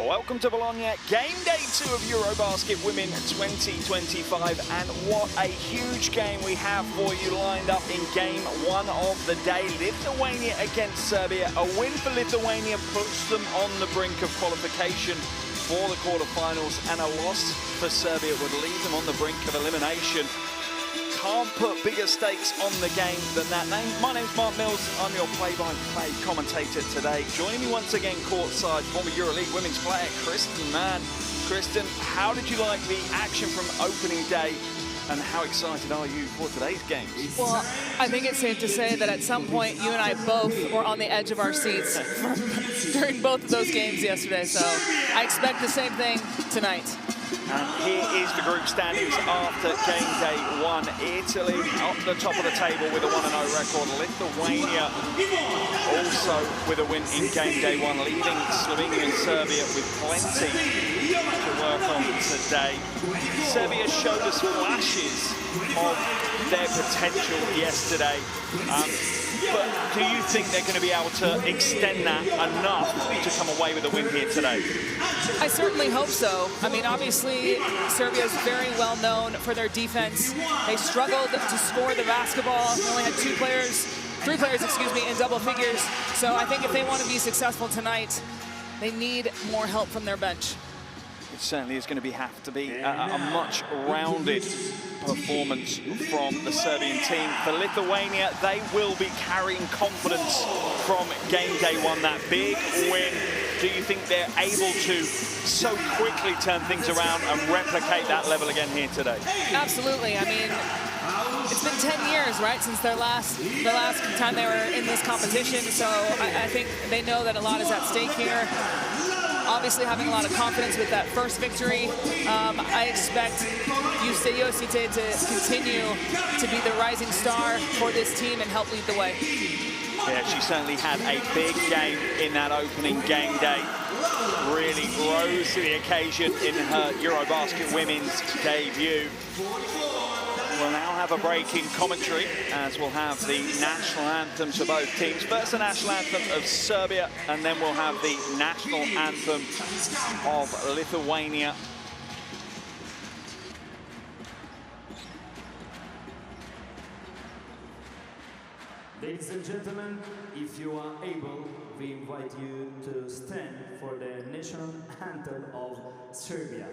Welcome to Bologna, game day 2 of EuroBasket Women 2025, and what a huge game we have for you lined up in game 1 of the day. Lithuania against Serbia. A win for Lithuania puts them on the brink of qualification for the quarterfinals, and a loss for Serbia would leave them on the brink of elimination. Can't put bigger stakes on the game than that. My name's Mark Mills. I'm your play-by-play commentator today. Joining me once again courtside, former EuroLeague women's player Kristen Mann. Kristen, how did you like the action from opening day, and how excited are you for today's games? Well, I think it's safe to say that at some point you and I both were on the edge of our seats during both of those games yesterday, so I expect the same thing tonight. And here is the group standings after game day 1. Italy up the top of the table with a 1-0 record. Lithuania also with a win in game day 1, leaving Slovenia and Serbia with plenty to work on today. Serbia showed us flashes of their potential yesterday. But do you think they're going to be able to extend that enough to come away with a win here today? I certainly hope so. I mean, obviously, Serbia is very well known for their defense. They struggled to score the basketball. They only had three players, in double figures. So I think if they want to be successful tonight, they need more help from their bench. It certainly is going to have to be a much rounded performance from the Serbian team. For Lithuania, they will be carrying confidence from game day 1, that big win. Do you think they're able to so quickly turn things around and replicate that level again here today? Absolutely. I mean, it's been 10 years, right, since the last time they were in this competition. So I think they know that a lot is at stake here. Obviously having a lot of confidence with that first victory. I expect Yosite to continue to be the rising star for this team and help lead the way. Yeah, she certainly had a big game in that opening game day. Really rose to the occasion in her EuroBasket women's debut. We'll now have a break in commentary, as we'll have the national anthems for both teams. First, the national anthem of Serbia, and then we'll have the national anthem of Lithuania. Ladies and gentlemen, if you are able, we invite you to stand for the national anthem of Serbia.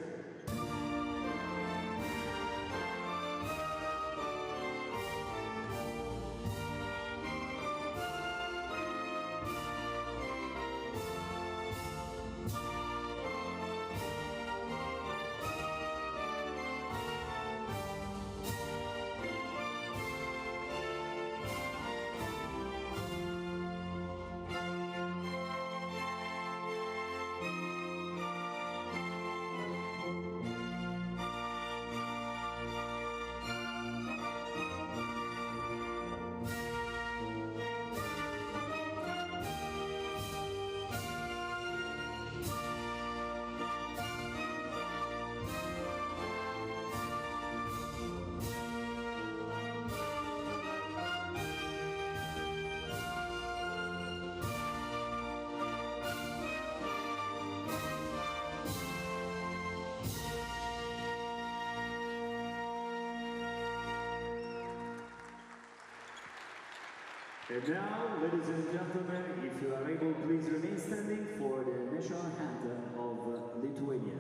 And now, ladies and gentlemen, if you are able, please remain standing for the national anthem of Lithuania.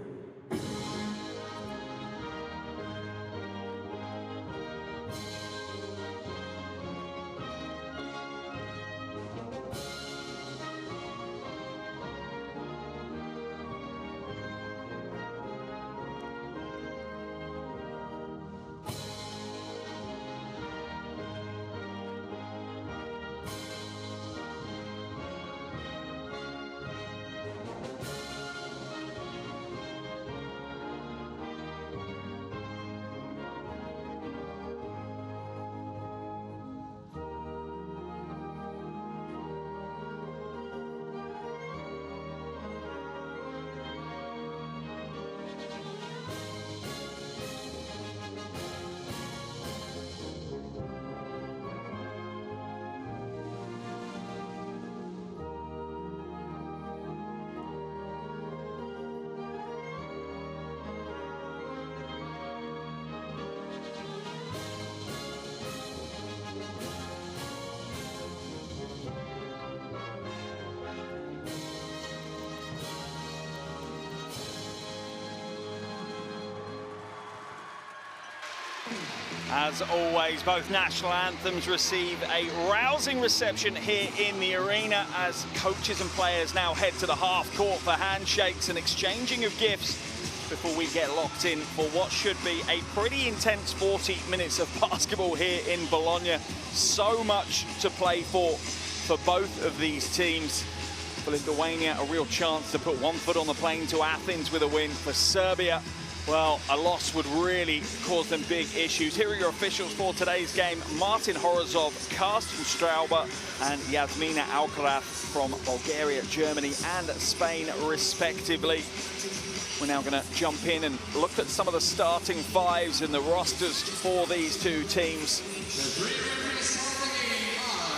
As always, both national anthems receive a rousing reception here in the arena as coaches and players now head to the half court for handshakes and exchanging of gifts before we get locked in for what should be a pretty intense 40 minutes of basketball here in Bologna. So much to play for both of these teams. For Lithuania, a real chance to put one foot on the plane to Athens with a win. For Serbia, well, a loss would really cause them big issues. Here are your officials for today's game. Martin Horozov, Karsten Strauber, and Yasmina Alcaraz from Bulgaria, Germany, and Spain, respectively. We're now going to jump in and look at some of the starting fives and the rosters for these two teams.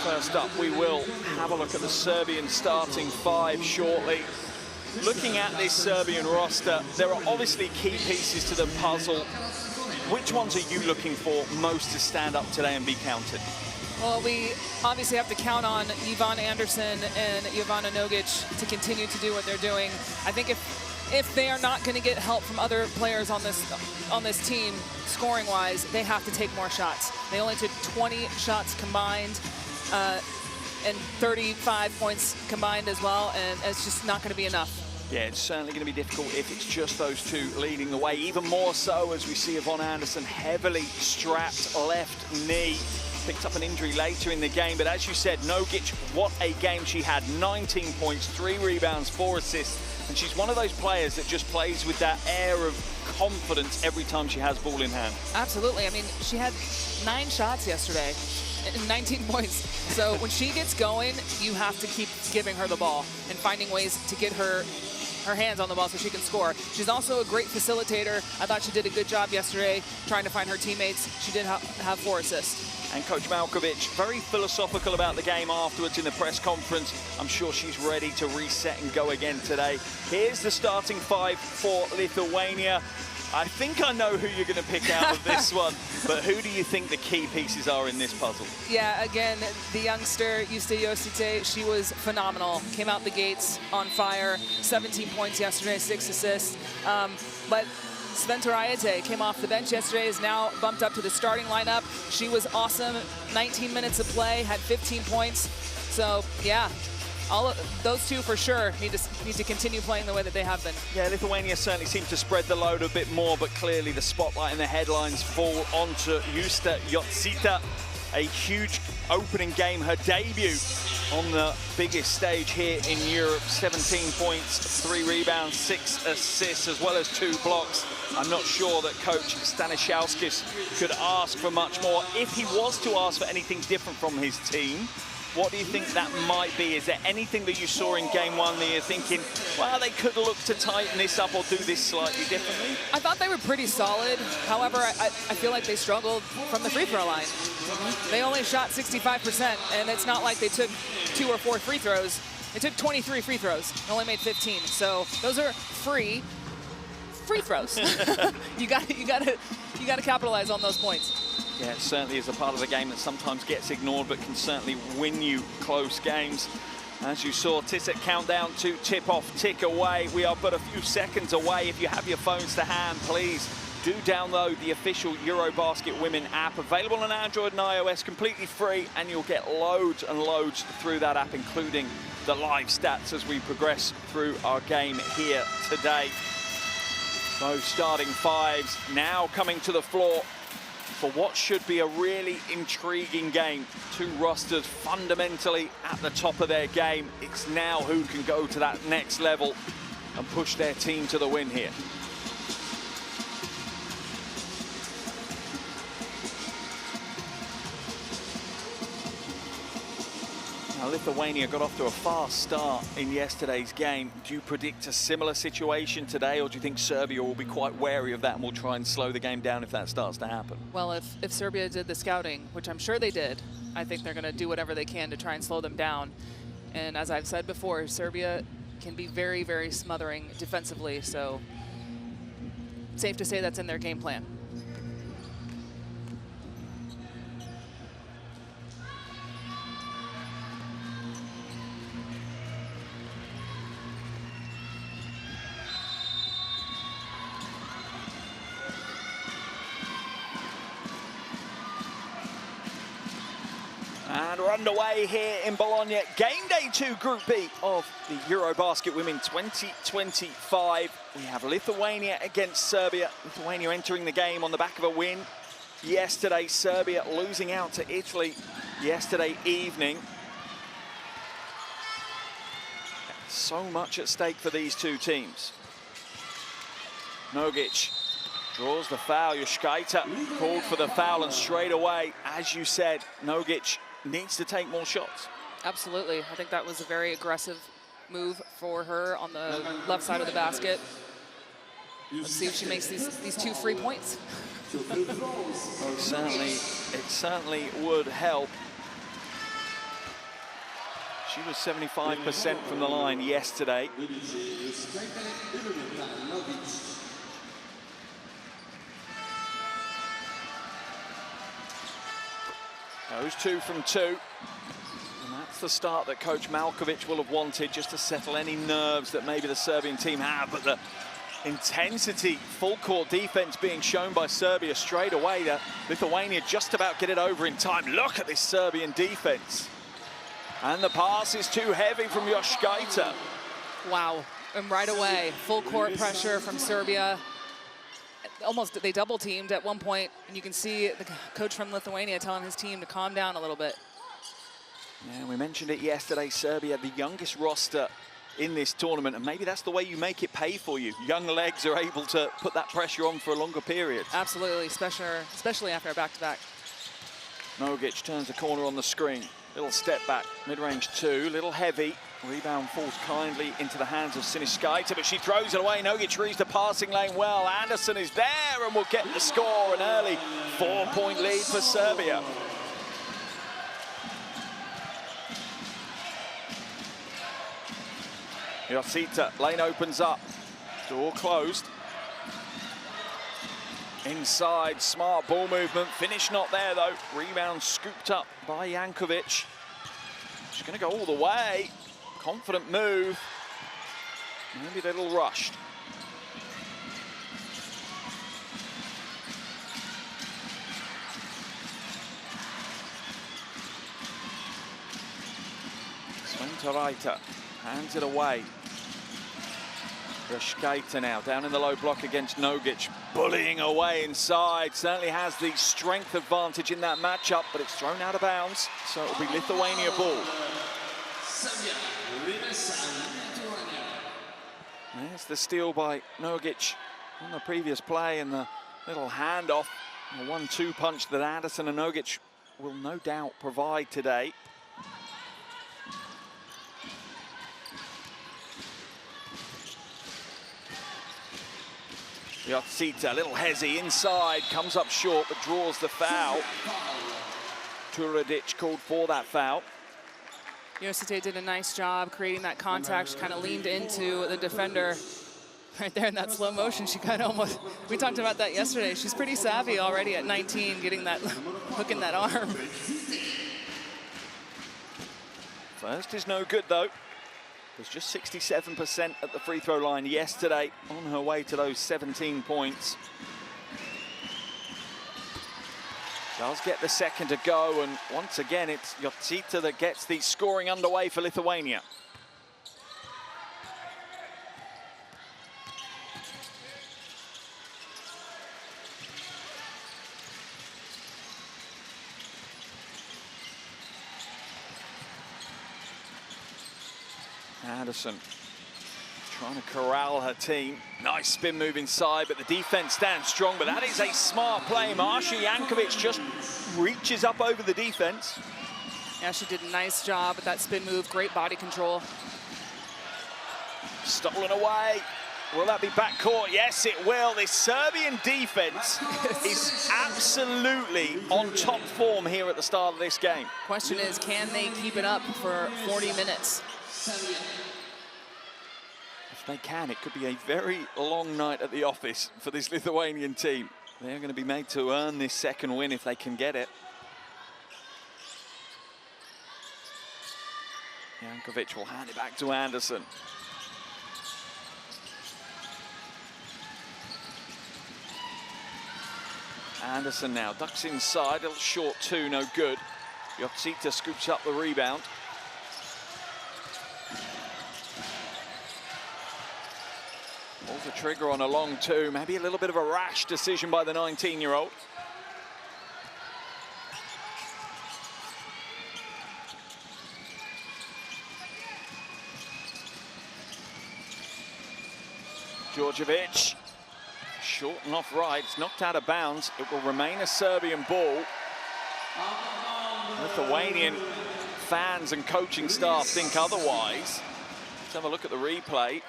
First up, we will have a look at the Serbian starting five shortly. Looking at this Serbian roster, there are obviously key pieces to the puzzle. Which ones are you looking for most to stand up today and be counted? Well, we obviously have to count on Ivan Anderson and Jovana Nogic to continue to do what they're doing. I think if they are not going to get help from other players on this team, scoring-wise, they have to take more shots. They only took 20 shots combined. And 35 points combined as well, and it's just not going to be enough. Yeah, it's certainly going to be difficult if it's just those two leading the way. Even more so as we see Yvonne Anderson heavily strapped left knee. Picked up an injury later in the game, but as you said, Nogic, what a game she had. 19 points, 3 rebounds, 4 assists, and she's one of those players that just plays with that air of confidence every time she has ball in hand. Absolutely. I mean, she had 9 shots yesterday. 19 points. So when she gets going, you have to keep giving her the ball and finding ways to get her hands on the ball so she can score. She's also a great facilitator. I thought she did a good job yesterday trying to find her teammates. She did have 4 assists. And Coach Malkovich, very philosophical about the game afterwards in the press conference. I'm sure she's ready to reset and go again today. Here's the starting five for Lithuania. I think I know who you're going to pick out of this one, but who do you think the key pieces are in this puzzle? Yeah, again, the youngster, Juste Josite, she was phenomenal. Came out the gates on fire, 17 points yesterday, 6 assists. But Sventa Rajete came off the bench yesterday, is now bumped up to the starting lineup. She was awesome, 19 minutes of play, had 15 points. So, yeah. All of those two for sure need to continue playing the way that they have been. Yeah, Lithuania certainly seemed to spread the load a bit more, but clearly the spotlight and the headlines fall onto Juste Josite. A huge opening game, her debut on the biggest stage here in Europe. 17 points, 3 rebounds, 6 assists, as well as 2 blocks. I'm not sure that Coach Stanishauskas could ask for much more. If he was to ask for anything different from his team, what do you think that might be? Is there anything that you saw in game one that you're thinking, well, they could look to tighten this up or do this slightly differently? I thought they were pretty solid. However, I feel like they struggled from the free throw line. They only shot 65%, and it's not like they took 2 or 4 free throws. They took 23 free throws and only made 15. So those are free throws. you got to capitalize on those points. Yeah, it certainly is a part of the game that sometimes gets ignored, but can certainly win you close games. As you saw, Tissot countdown to tip-off, tick away. We are but a few seconds away. If you have your phones to hand, please do download the official EuroBasket Women app, available on Android and iOS, completely free, and you'll get loads and loads through that app, including the live stats as we progress through our game here today. Both starting fives now coming to the floor for what should be a really intriguing game. Two rosters fundamentally at the top of their game. It's now who can go to that next level and push their team to the win here. Now, Lithuania got off to a fast start in yesterday's game. Do you predict a similar situation today, or do you think Serbia will be quite wary of that and will try and slow the game down if that starts to happen? Well, if Serbia did the scouting, which I'm sure they did, I think they're going to do whatever they can to try and slow them down. And as I've said before, Serbia can be very, very smothering defensively, so safe to say that's in their game plan. And we're underway here in Bologna. Game day 2, Group B of the EuroBasket Women 2025. We have Lithuania against Serbia. Lithuania entering the game on the back of a win yesterday. Serbia losing out to Italy yesterday evening. So much at stake for these two teams. Nogic draws the foul. Juškaitė called for the foul, and straight away, as you said, Nogic needs to take more shots. Absolutely. I think that was a very aggressive move for her on the left side of the basket. Let's see if she makes these 2 free points. It certainly would help. She was 75% from the line yesterday. Those 2 from 2. And that's the start that Coach Malkovic will have wanted, just to settle any nerves that maybe the Serbian team have. But the intensity, full court defense being shown by Serbia straight away. Lithuania just about get it over in time. Look at this Serbian defense. And the pass is too heavy from Juškaitė. Wow, and right away, full court pressure from Serbia. Almost, they double teamed at one point, and you can see the coach from Lithuania telling his team to calm down a little bit. Yeah, we mentioned it yesterday, Serbia, the youngest roster in this tournament, and maybe that's the way you make it pay for you. Young legs are able to put that pressure on for a longer period. Absolutely, especially after a back-to-back. Nogic turns the corner on the screen. Little step back, mid-range 2, little heavy. Rebound falls kindly into the hands of Juškaitė, but she throws it away. Nogic reads the passing lane well. Anderson is there and will get the score. An early 4-point lead for Serbia. Juškaitė, lane opens up. Door closed. Inside, smart ball movement. Finish not there though. Rebound scooped up by Jankovic. She's going to go all the way. Confident move. Maybe a little rushed. Juškaitė hands it away. Juškaitė now down in the low block against Nogic, bullying away inside. Certainly has the strength advantage in that matchup, but it's thrown out of bounds, so it'll be Lithuania ball. There's the steal by Nogic on the previous play, and the little handoff, the 1-2 punch that Anderson and Nogic will no doubt provide today. Juškaitė, a little hezzy inside, comes up short but draws the foul. Turadic called for that foul. Juškaitė did a nice job creating that contact. She kind of leaned into the defender right there in that slow motion. She kind of almost, we talked about that yesterday. She's pretty savvy already at 19, getting that hook in that arm. First is no good though. Was just 67% at the free throw line yesterday, on her way to those 17 points. Does get the second to go, and once again it's Juškaitė that gets the scoring underway for Lithuania. Anderson trying to corral her team. Nice spin move inside, but the defense stands strong. But that is a smart play. Marsha Jankovic just reaches up over the defense. Yeah, she did a nice job with that spin move. Great body control. Stolen away. Will that be backcourt? Yes, it will. This Serbian defense is absolutely on top form here at the start of this game. Question is, can they keep it up for 40 minutes? If they can, it could be a very long night at the office for this Lithuanian team. They're going to be made to earn this second win if they can get it. Jankovic will hand it back to Anderson. Anderson now ducks inside, a little short 2, no good. Yotsita scoops up the rebound. Pulls the trigger on a long two. Maybe a little bit of a rash decision by the 19-year-old. Djordjevic, short and off right, it's knocked out of bounds. It will remain a Serbian ball. Lithuanian fans and coaching staff think otherwise. Let's have a look at the replay.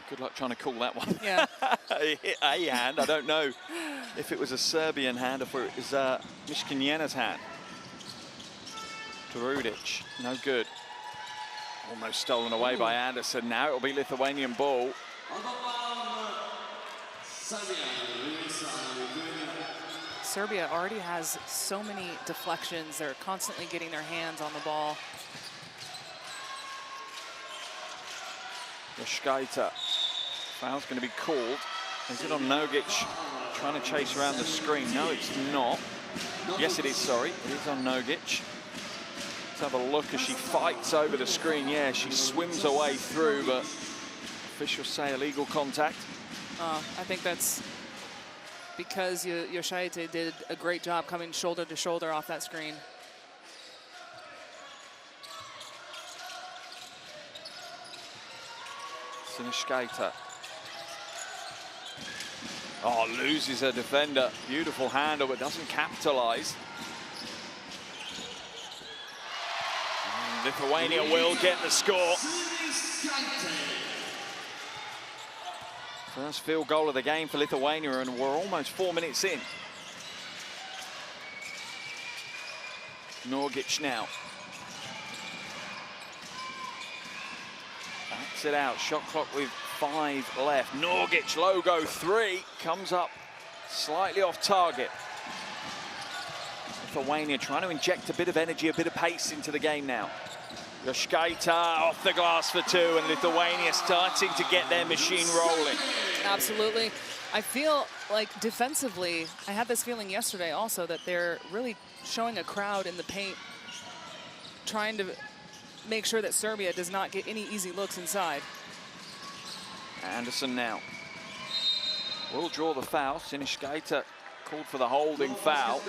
Good luck trying to call that one. Yeah. He hit a hand. I don't know if it was a Serbian hand or if it was Mishkinjena's hand. Tarudic, no good. Almost stolen away by Anderson. Now it'll be Lithuanian ball. Serbia already has so many deflections. They're constantly getting their hands on the ball. Yoshkaita. Foul's going to be called. Is it on Nogic trying to chase around the screen? No, it's not. Yes, it is, sorry. It is on Nogic. Let's have a look as she fights over the screen. Yeah, she swims her way through, but officials say illegal contact. I think that's because Yoshkaita did a great job coming shoulder to shoulder off that screen. Sinishkaita. Oh, loses her defender. Beautiful handle, but doesn't capitalize. And Lithuania will get the score. First field goal of the game for Lithuania, and we're almost 4 minutes in. Nogic now. Backs it out, shot clock with 5 left. Nogic, logo 3, comes up slightly off target. Lithuania trying to inject a bit of energy, a bit of pace into the game now. Yoshkaita off the glass for 2, and Lithuania starting to get their machine rolling. Absolutely. I feel like defensively, I had this feeling yesterday also that they're really showing a crowd in the paint, trying to make sure that Serbia does not get any easy looks inside. Anderson now will draw the foul. Sinishkaita called for the holding foul.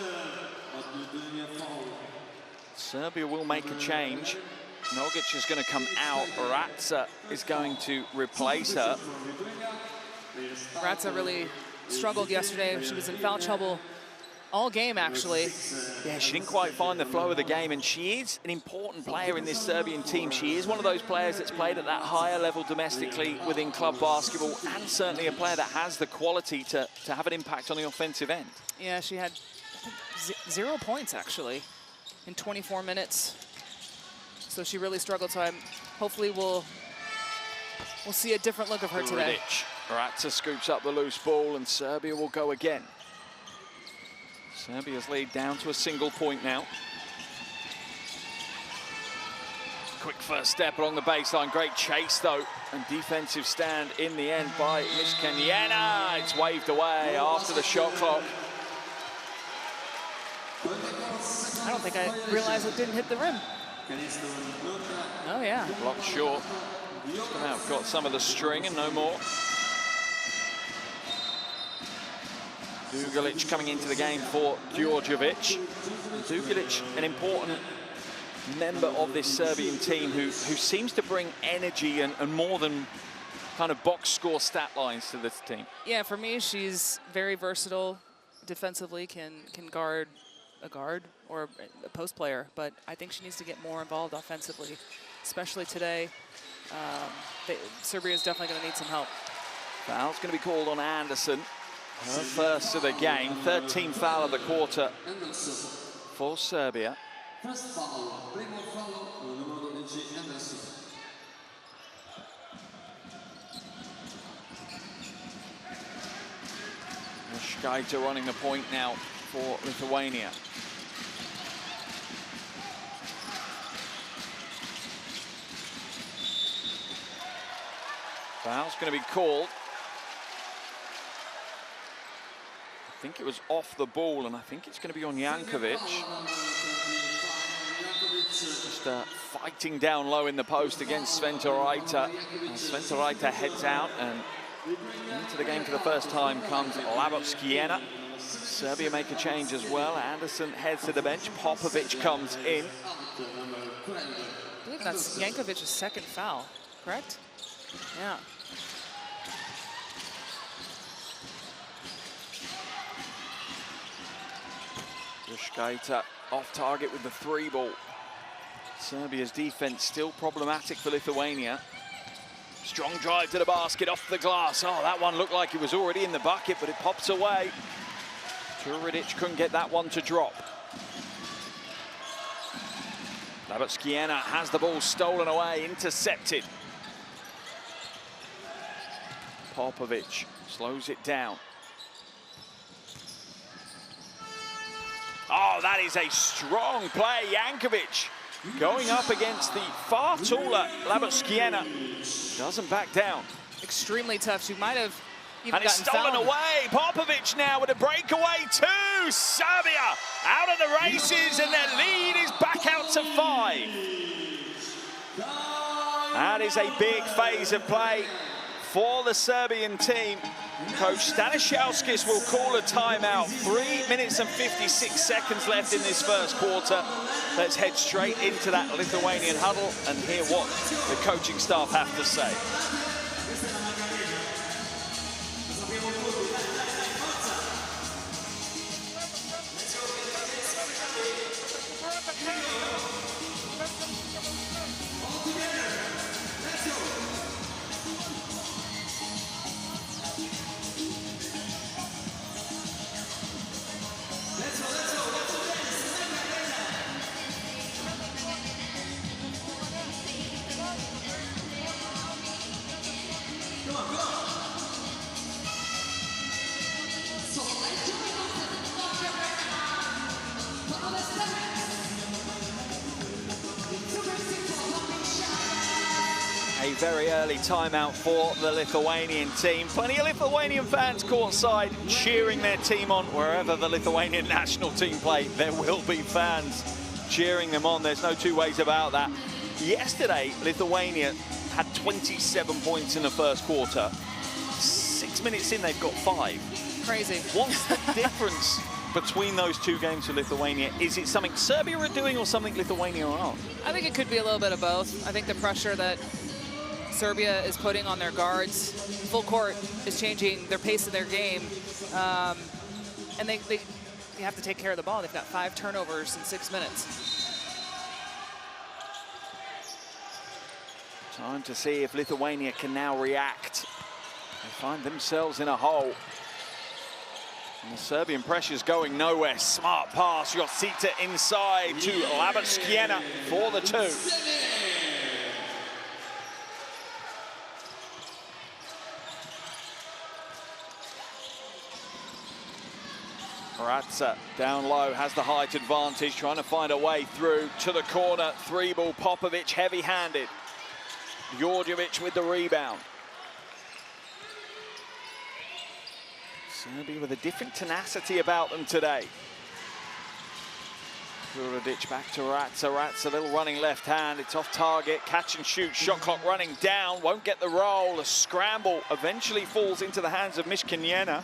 Serbia will make a change. Nogic is going to come out. Ratza is going to replace her. Ratza really struggled yesterday. She was in foul trouble all game, actually. Yeah, she didn't quite find the flow of the game, and she is an important player in this Serbian team. She is one of those players that's played at that higher level domestically within club basketball, and certainly a player that has the quality to have an impact on the offensive end. Yeah, she had 0 points, actually, in 24 minutes. So she really struggled, so hopefully we'll see a different look of her today. Ratza scoops up the loose ball, and Serbia will go again. Serbia's lead down to a single point now. Quick first step along the baseline. Great chase, though, and defensive stand in the end by Mishkinjena. It's waved away after the shot clock. I don't think I realized it didn't hit the rim. Oh, yeah. Blocked short. Now got some of the string and no more. Dugalic coming into the game for Djordjevic. Dugalic, an important member of this Serbian team who seems to bring energy and more than kind of box score stat lines to this team. Yeah, for me, she's very versatile defensively, can guard a guard or a post player, but I think she needs to get more involved offensively, especially today. Serbia is definitely going to need some help. Foul's going to be called on Anderson. Her first of the game, 13th foul of the quarter for Serbia. Yoshkaita running the point now for Lithuania. Foul's going to be called. I think it was off the ball, and I think it's going to be on Jankovic. Just fighting down low in the post against Svente Raita. Svente Raita heads out, and into the game for the first time comes Labotskiena. Serbia make a change as well. Anderson heads to the bench. Popovic comes in. I believe that's Jankovic's second foul, correct? Yeah. Rushkaita off target with the 3 ball. Serbia's defense still problematic for Lithuania. Strong drive to the basket, off the glass. Oh, that one looked like it was already in the bucket, but it pops away. Turidic couldn't get that one to drop. Labotskiena has the ball stolen away, intercepted. Popovic slows it down. Oh, that is a strong play. Jankovic going up against the far taller Labotskiena. Doesn't back down. Extremely tough. She might have even and it's stolen away. Popovic now with a breakaway too. Serbia out of the races, and their lead is back out to 5. That is a big phase of play for the Serbian team. Coach Stanishauskis will call a timeout. 3 minutes and 56 seconds left in this first quarter. Let's head straight into that Lithuanian huddle and hear what the coaching staff have to say. A very early timeout for the Lithuanian team. Plenty of Lithuanian fans courtside cheering their team on. Wherever the Lithuanian national team play, there will be fans cheering them on. There's no two ways about that. Yesterday, Lithuania had 27 points in the first quarter. 6 minutes in, they've got 5. Crazy. What's the difference between those two games for Lithuania? Is it something Serbia are doing or something Lithuania aren't? I think it could be a little bit of both. I think the pressure that Serbia is putting on their guards, full court, is changing their pace of their game. And they have to take care of the ball. They've got 5 turnovers in 6 minutes. Time to see if Lithuania can now react. They find themselves in a hole. And the Serbian pressure's going nowhere. Smart pass, Josica inside to Labotskiena for the 2. Ratsa down low, has the height advantage, trying to find a way through to the corner. 3 ball, Popovic heavy-handed. Djordjevic with the rebound. Serbia with a different tenacity about them today. Turidic back to Ratsa. Ratsa, little running left hand. It's off target. Catch and shoot. Shot clock running down. Won't get the roll. A scramble eventually falls into the hands of Mishkiniena.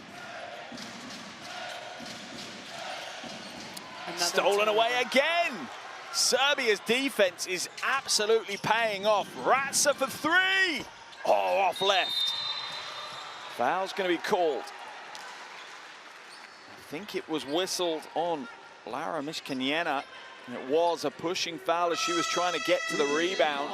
Stolen away again. Serbia's defense is absolutely paying off. Ratsa for 3. Oh, off left. Foul's going to be called. I think it was whistled on Lara Mishkiniena. It was a pushing foul as she was trying to get to the rebound.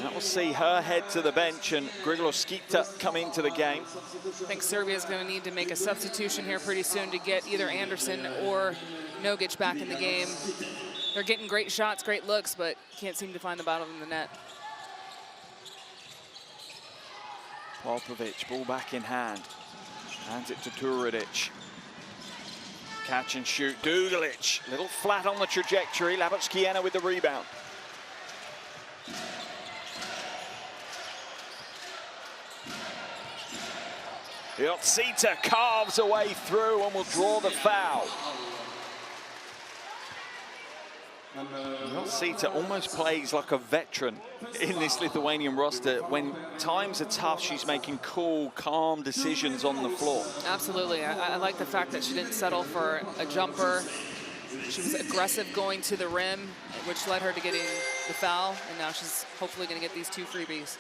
That will see her head to the bench and Grigloskita come into the game. I think Serbia's going to need to make a substitution here pretty soon to get either Anderson or Nogic back in the game. They're getting great shots, great looks, but can't seem to find the bottom of the net. Popovic, ball back in hand. Hands it to Turidic. Catch and shoot, Dugalic. Little flat on the trajectory. Labotskiena with the rebound. Josica carves away through and will draw the foul. Sita almost plays like a veteran in this Lithuanian roster. When times are tough, she's making cool, calm decisions on the floor. Absolutely. I like the fact that she didn't settle for a jumper. She was aggressive going to the rim, which led her to getting the foul, and now she's hopefully going to get these 2 freebies.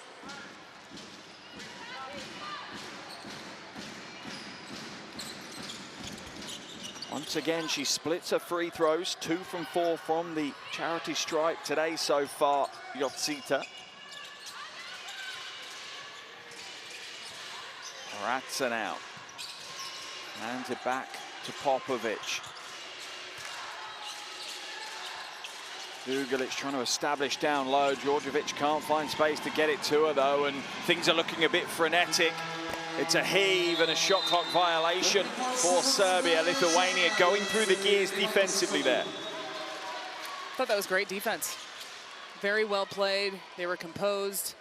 Once again, she splits her free throws, 2 from 4 from the charity stripe today so far, Yotsita. Ratsa now. Hands it back to Popovic. Dugulic trying to establish down low. Djordjevic can't find space to get it to her though, and things are looking a bit frenetic. It's a heave and a shot clock violation for Serbia. Lithuania going through the gears defensively there. I thought that was great defense. Very well played. They were composed.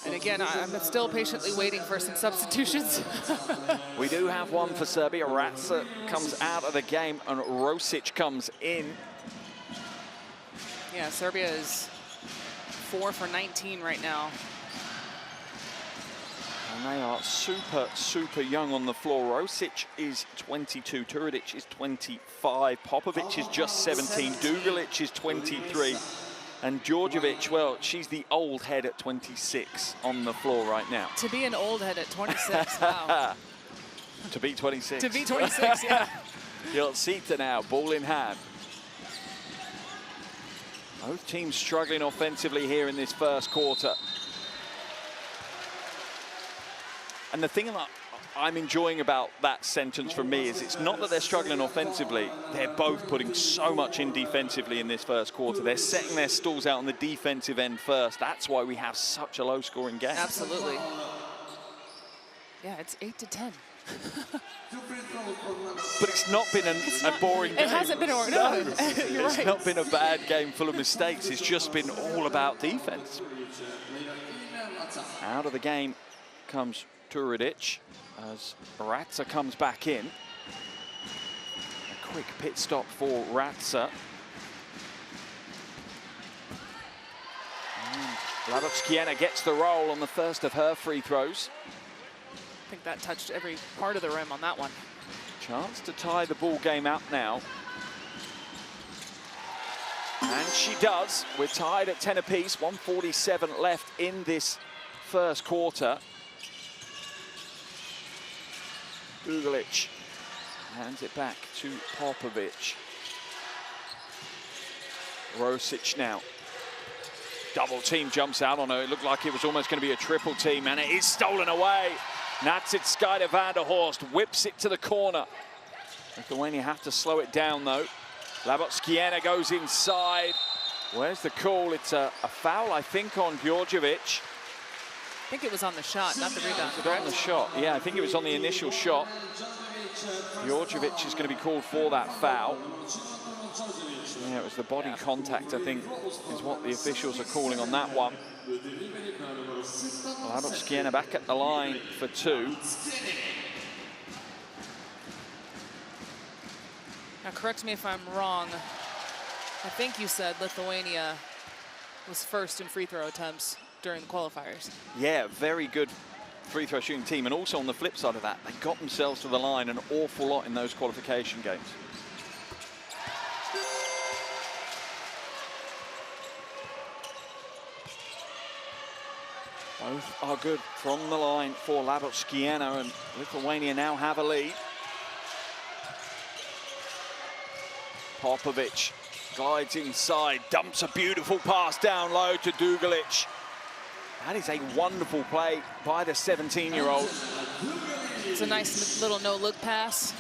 And again, I'm still patiently waiting for some substitutions. We do have one for Serbia. Ratsa comes out of the game and Rosic comes in. Yeah, Serbia is 4 for 19 right now. And they are super, super young on the floor. Rosic is 22, Turadic is 25, Popovic is just 17, Dugulic is 23, and Djordjevic, well, she's the old head at 26 on the floor right now. To be an old head at 26, wow. To be 26. To be 26, yeah. Yotsita now, ball in hand. Both teams struggling offensively here in this first quarter. And the thing that I'm enjoying about that sentence from me is it's not that they're struggling offensively, they're both putting so much in defensively in this first quarter. They're setting their stalls out on the defensive end first. That's why we have such a low-scoring game. Absolutely. Yeah, it's 8-10. But it's not been a boring game. It hasn't been a no, You're it's right. not been a bad game full of mistakes. It's just been all about defense. Out of the game comes Turadic as Ratsa comes back in. A quick pit stop for Ratsa. Labovskiena gets the roll on the first of her free throws. I think that touched every part of the rim on that one. Chance to tie the ball game up now. And she does. We're tied at 10 apiece, 1:47 left in this first quarter. Dugulic hands it back to Popovic. Rosic now. Double team jumps out on her. It looked like it was almost going to be a triple team, and it is stolen away. Natsitskaita van der Horst whips it to the corner. Lithuania have to slow it down though. Labotskiena goes inside. Where's the call? It's a foul, I think, on Djordjevic. I think it was on the shot, not the rebound. Was it on the shot? Yeah, I think it was on the initial shot. Djordjevic is going to be called for that foul. Yeah, it was the body contact, I think, is what the officials are calling on that one. Labotskiena back at the line for 2. Now, correct me if I'm wrong. I think you said Lithuania was first in free throw attempts during the qualifiers. Yeah, very good free throw shooting team. And also on the flip side of that, they got themselves to the line an awful lot in those qualification games. Both are good from the line for Labotskiena, and Lithuania now have a lead. Popovic glides inside, dumps a beautiful pass down low to Dugulic. That is a wonderful play by the 17-year-old. It's a nice little no-look pass.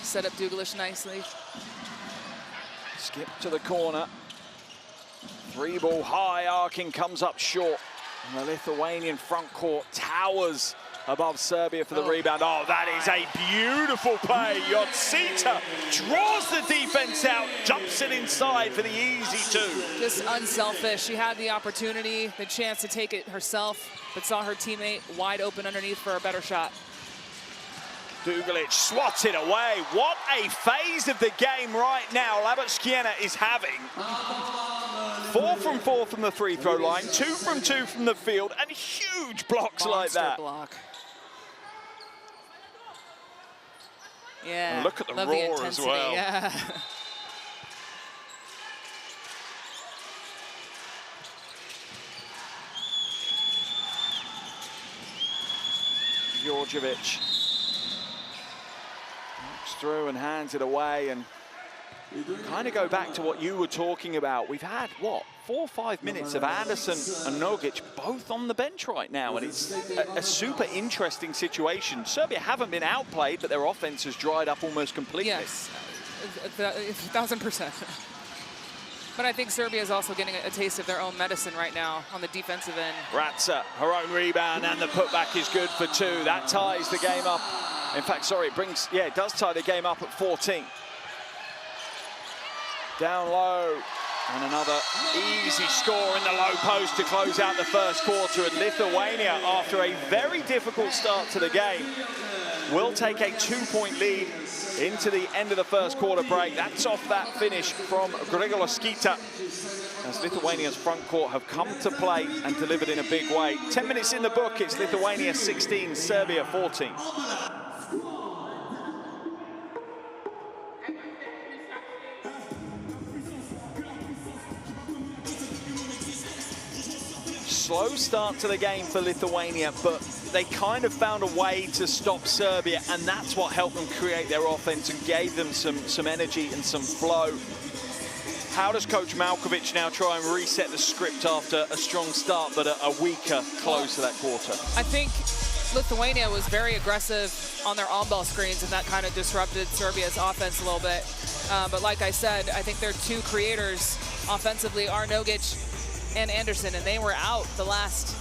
Set up Dugulic nicely. Skip to the corner. 3-ball high, arcing comes up short. And the Lithuanian front court towers above Serbia for the rebound. Oh, that is a beautiful play. Yotsita draws the defense out, jumps it inside for the easy 2. Just unselfish. She had the opportunity, the chance to take it herself, but saw her teammate wide open underneath for a better shot. Duglic swats it away. What a phase of the game right now Labuschagne is having. 4 from 4 from the free throw line, 2 from 2 from the field, and huge blocks like that. Block. Yeah. And look at the roar as well. Yeah. Djordjevic walks through and hands it away, and kind of go back to what you were talking about. We've had, what, 4 or 5 minutes of Anderson and Nogic both on the bench right now, and it's a super interesting situation. Serbia haven't been outplayed, but their offense has dried up almost completely. Yes, 1,000%. But I think Serbia is also getting a taste of their own medicine right now on the defensive end. Ratza, her own rebound, and the putback is good for 2. That ties the game up. In fact, sorry, it does tie the game up at 14. Down low, and another easy score in the low post to close out the first quarter. And Lithuania, after a very difficult start to the game, will take a 2-point lead into the end of the first quarter break. That's off that finish from Grigoloskita, as Lithuania's front court have come to play and delivered in a big way. 10 minutes in the book, it's Lithuania 16, Serbia 14. Slow start to the game for Lithuania, but they kind of found a way to stop Serbia, and that's what helped them create their offense and gave them some energy and some flow. How does Coach Malkovic now try and reset the script after a strong start but a weaker close to that quarter? I think Lithuania was very aggressive on their on-ball screens, and that kind of disrupted Serbia's offense a little bit. But like I said, I think their 2 creators offensively are Nogic and Anderson, and they were out the last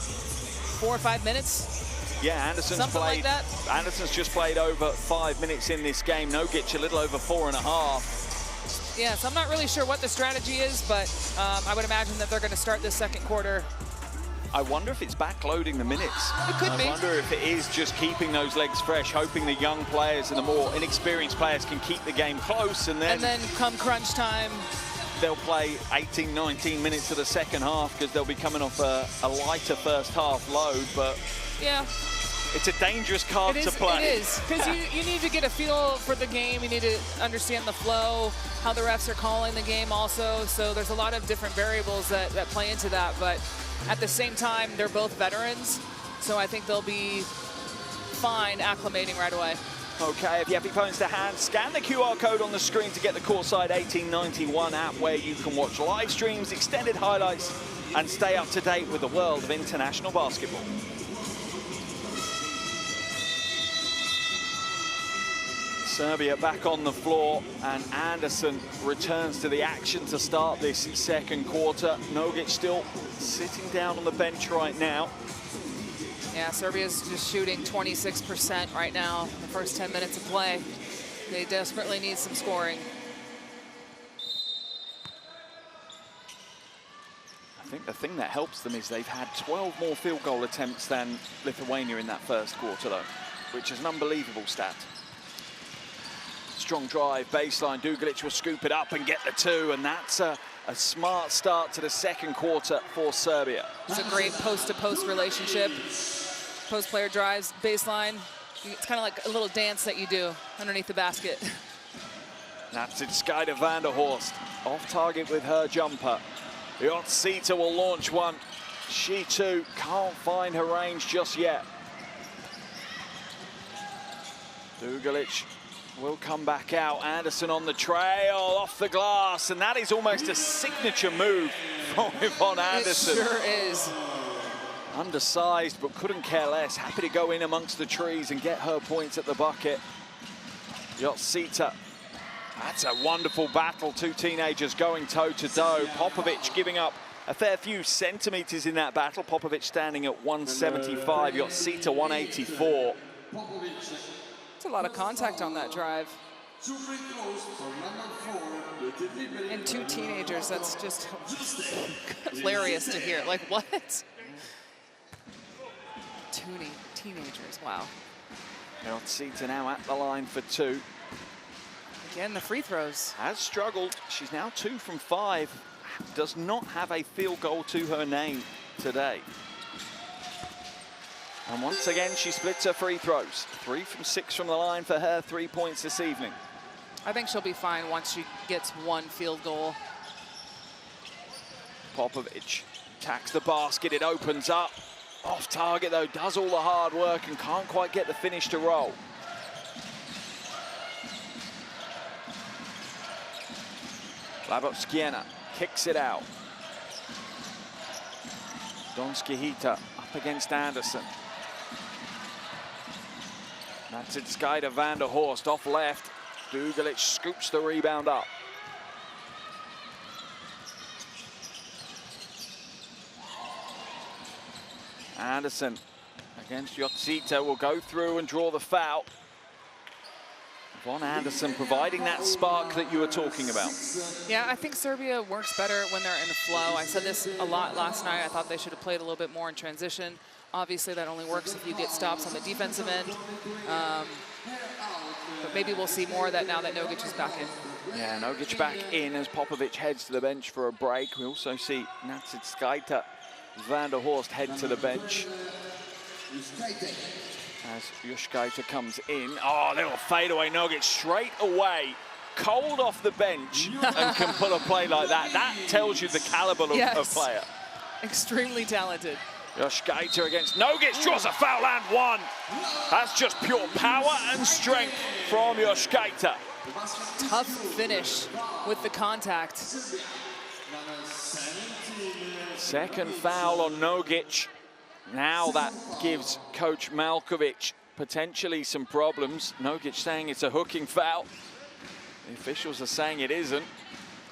4 or 5 minutes. Yeah, Anderson's just played over 5 minutes in this game. Nogic a little over 4.5. Yeah, so I'm not really sure what the strategy is, but I would imagine that they're going to start this second quarter. I wonder if it's backloading the minutes. It could be. I wonder if it is just keeping those legs fresh, hoping the young players and the more inexperienced players can keep the game close, and then come crunch time, they'll play 18, 19 minutes of the second half, because they'll be coming off a lighter first half load. But yeah, it's a dangerous card to play. It is, because you need to get a feel for the game. You need to understand the flow, how the refs are calling the game also. So there's a lot of different variables that play into that. But at the same time, they're both veterans, so I think they'll be fine acclimating right away. Okay, if you have your phones to hand, scan the QR code on the screen to get the Courtside 1891 app, where you can watch live streams, extended highlights, and stay up to date with the world of international basketball. Serbia back on the floor, and Anderson returns to the action to start this second quarter. Nogic still sitting down on the bench right now. Yeah, Serbia's just shooting 26% right now, the first 10 minutes of play. They desperately need some scoring. I think the thing that helps them is they've had 12 more field goal attempts than Lithuania in that first quarter, though, which is an unbelievable stat. Strong drive, baseline. Duglic will scoop it up and get the 2, and that's a smart start to the second quarter for Serbia. It's a great post-to-post relationship. Post player drives, baseline. It's kind of like a little dance that you do underneath the basket. That's it, Skyda Vanderhorst off target with her jumper. Jotsita will launch one. She too can't find her range just yet. Duglic will come back out. Anderson on the trail, off the glass, and that is almost a signature move from Yvonne Anderson. It sure is. Undersized, but couldn't care less. Happy to go in amongst the trees and get her points at the bucket. Jotsita. That's a wonderful battle. 2 teenagers going toe-to-toe. Popovic giving up a fair few centimeters in that battle. Popovic standing at 175. Jotsita 184. It's a lot of contact on that drive. And 2 teenagers, that's just hilarious to hear. Like, what? 2 teenagers, wow. Yotsita now at the line for 2. Again, the free throws. Has struggled. She's now 2 from 5. Does not have a field goal to her name today. And once again, she splits her free throws. 3 from 6 from the line for her, 3 points this evening. I think she'll be fine once she gets 1 field goal. Popovic attacks the basket, it opens up. Off target though, does all the hard work and can't quite get the finish to roll. Labotskiena kicks it out. Donskihita up against Anderson. Natsidskaida van der Horst off left. Dugalic scoops the rebound up. Anderson against Yotsita will go through and draw the foul. Von Anderson providing that spark that you were talking about. Yeah, I think Serbia works better when they're in the flow. I said this a lot last night. I thought they should have played a little bit more in transition. Obviously, that only works if you get stops on the defensive end. But maybe we'll see more of that now that Nogic is back in. Yeah, Nogic back in as Popovic heads to the bench for a break. We also see Natsidskaita van der Horst head to the bench. As Juskaita comes in. Oh, little fadeaway Nogic straight away. Cold off the bench and can pull a play like that. That tells you the caliber of player. Extremely talented. Juskaita against Nogic, draws a foul and 1. That's just pure power and strength from Juskaita. Tough finish with the contact. Second foul on Nogic. Now that gives Coach Malkovic potentially some problems. Nogic saying it's a hooking foul. The officials are saying it isn't.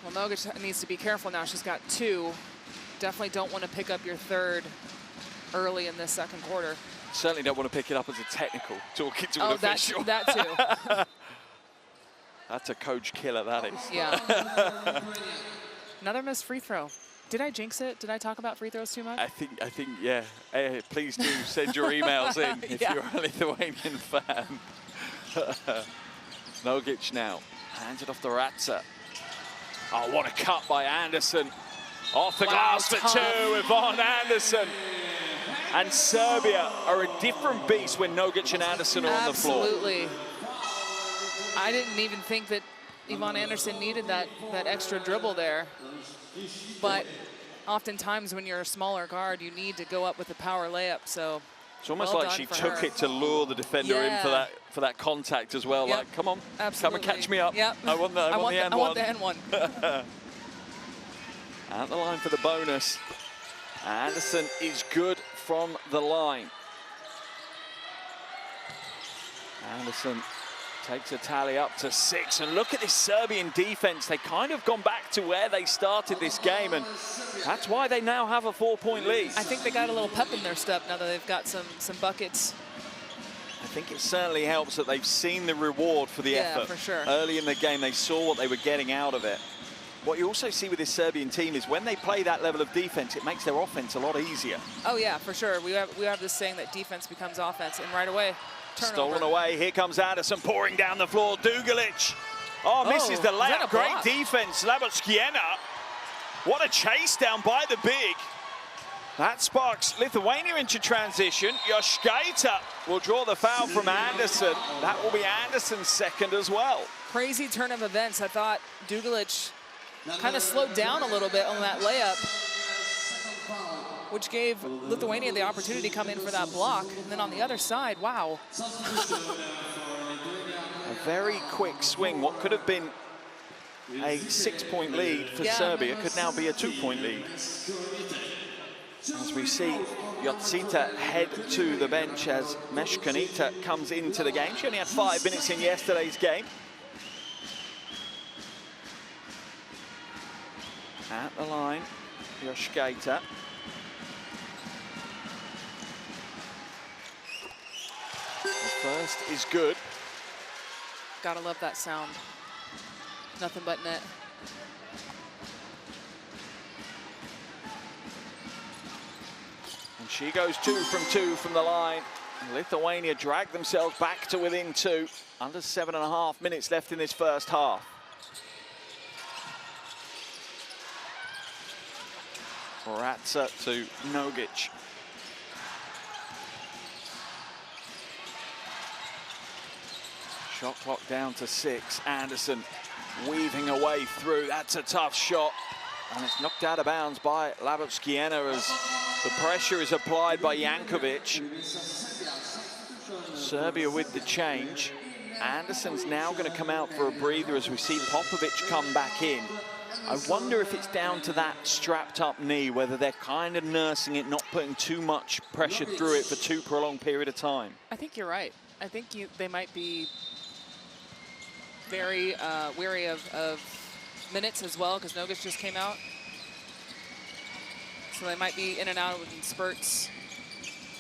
Well, Nogic needs to be careful now. She's got 2. Definitely don't want to pick up your 3rd early in this second quarter. Certainly don't want to pick it up as a technical, talking to an official. That too. That's a coach killer, that is. Yeah. Another missed free throw. Did I jinx it? Did I talk about free throws too much? I think, yeah. Please do send your emails in if you're a Lithuanian fan. Nogic now, hands it off to Ratsa. Oh, what a cut by Anderson. Off the glass for 2 with Von Anderson. And Serbia are a different beast when Nogic and Anderson are on the floor. Absolutely. I didn't even think that Yvonne Anderson needed that extra dribble there. But oftentimes when you're a smaller guard, you need to go up with a power layup. So it's almost like she took it to lure the defender in for that contact as well. Like, come on, come and catch me up. Yep. I want the N1. I want the N1. At the line for the bonus. Anderson is good from the line. Anderson takes a tally up to 6. And look at this Serbian defense. They kind of gone back to where they started this game. And that's why they now have a 4-point lead. I think they got a little pep in their step now that they've got some buckets. I think it certainly helps that they've seen the reward for the effort. For sure. Early in the game, they saw what they were getting out of it. What you also see with this Serbian team is when they play that level of defense, it makes their offense a lot easier. Oh yeah, for sure. We have this saying that defense becomes offense, and right away, turnover. Stolen away. Here comes Anderson pouring down the floor. Dugalic. Oh, misses the layup. Great defense. Labotskiena. What a chase down by the big. That sparks Lithuania into transition. Juskaita will draw the foul from Anderson. That will be Anderson's 2nd as well. Crazy turn of events. I thought Dugalic kind of slowed down a little bit on that layup, which gave Lithuania the opportunity to come in for that block. And then on the other side, wow. A very quick swing. What could have been a 6-point lead for Serbia could now be a 2-point lead. As we see Yotsita head to the bench as Meshkanita comes into the game. She only had 5 minutes in yesterday's game. At the line, Juskaita. The first is good. Gotta love that sound. Nothing but net. And she goes 2 from 2 from the line. Lithuania dragged themselves back to within 2. Under 7.5 minutes left in this first half. Ratsa to Nogic. Shot clock down to 6. Anderson weaving away through. That's a tough shot. And it's knocked out of bounds by Labotskiena as the pressure is applied by Jankovic. Serbia with the change. Anderson's now going to come out for a breather as we see Popovic come back in. I wonder if it's down to that strapped up knee, whether they're kind of nursing it, not putting too much pressure through it for too prolonged period of time. I think you're right. I think they might be very wary of minutes as well, because Nogic just came out. So they might be in and out in spurts.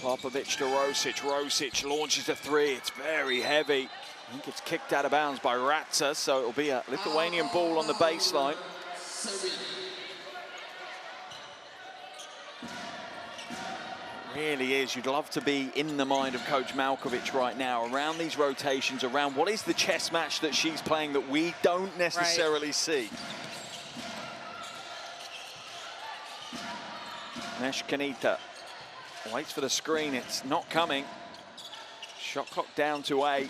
Popovic to Rosic. Rosic launches a 3. It's very heavy. I think it's kicked out of bounds by Ratsa, so it'll be a Lithuanian ball on the baseline. Really is. You'd love to be in the mind of Coach Malkovic right now, around these rotations, around what is the chess match that she's playing that we don't necessarily see. Meshkanita waits for the screen. It's not coming. Shot clock down to 8.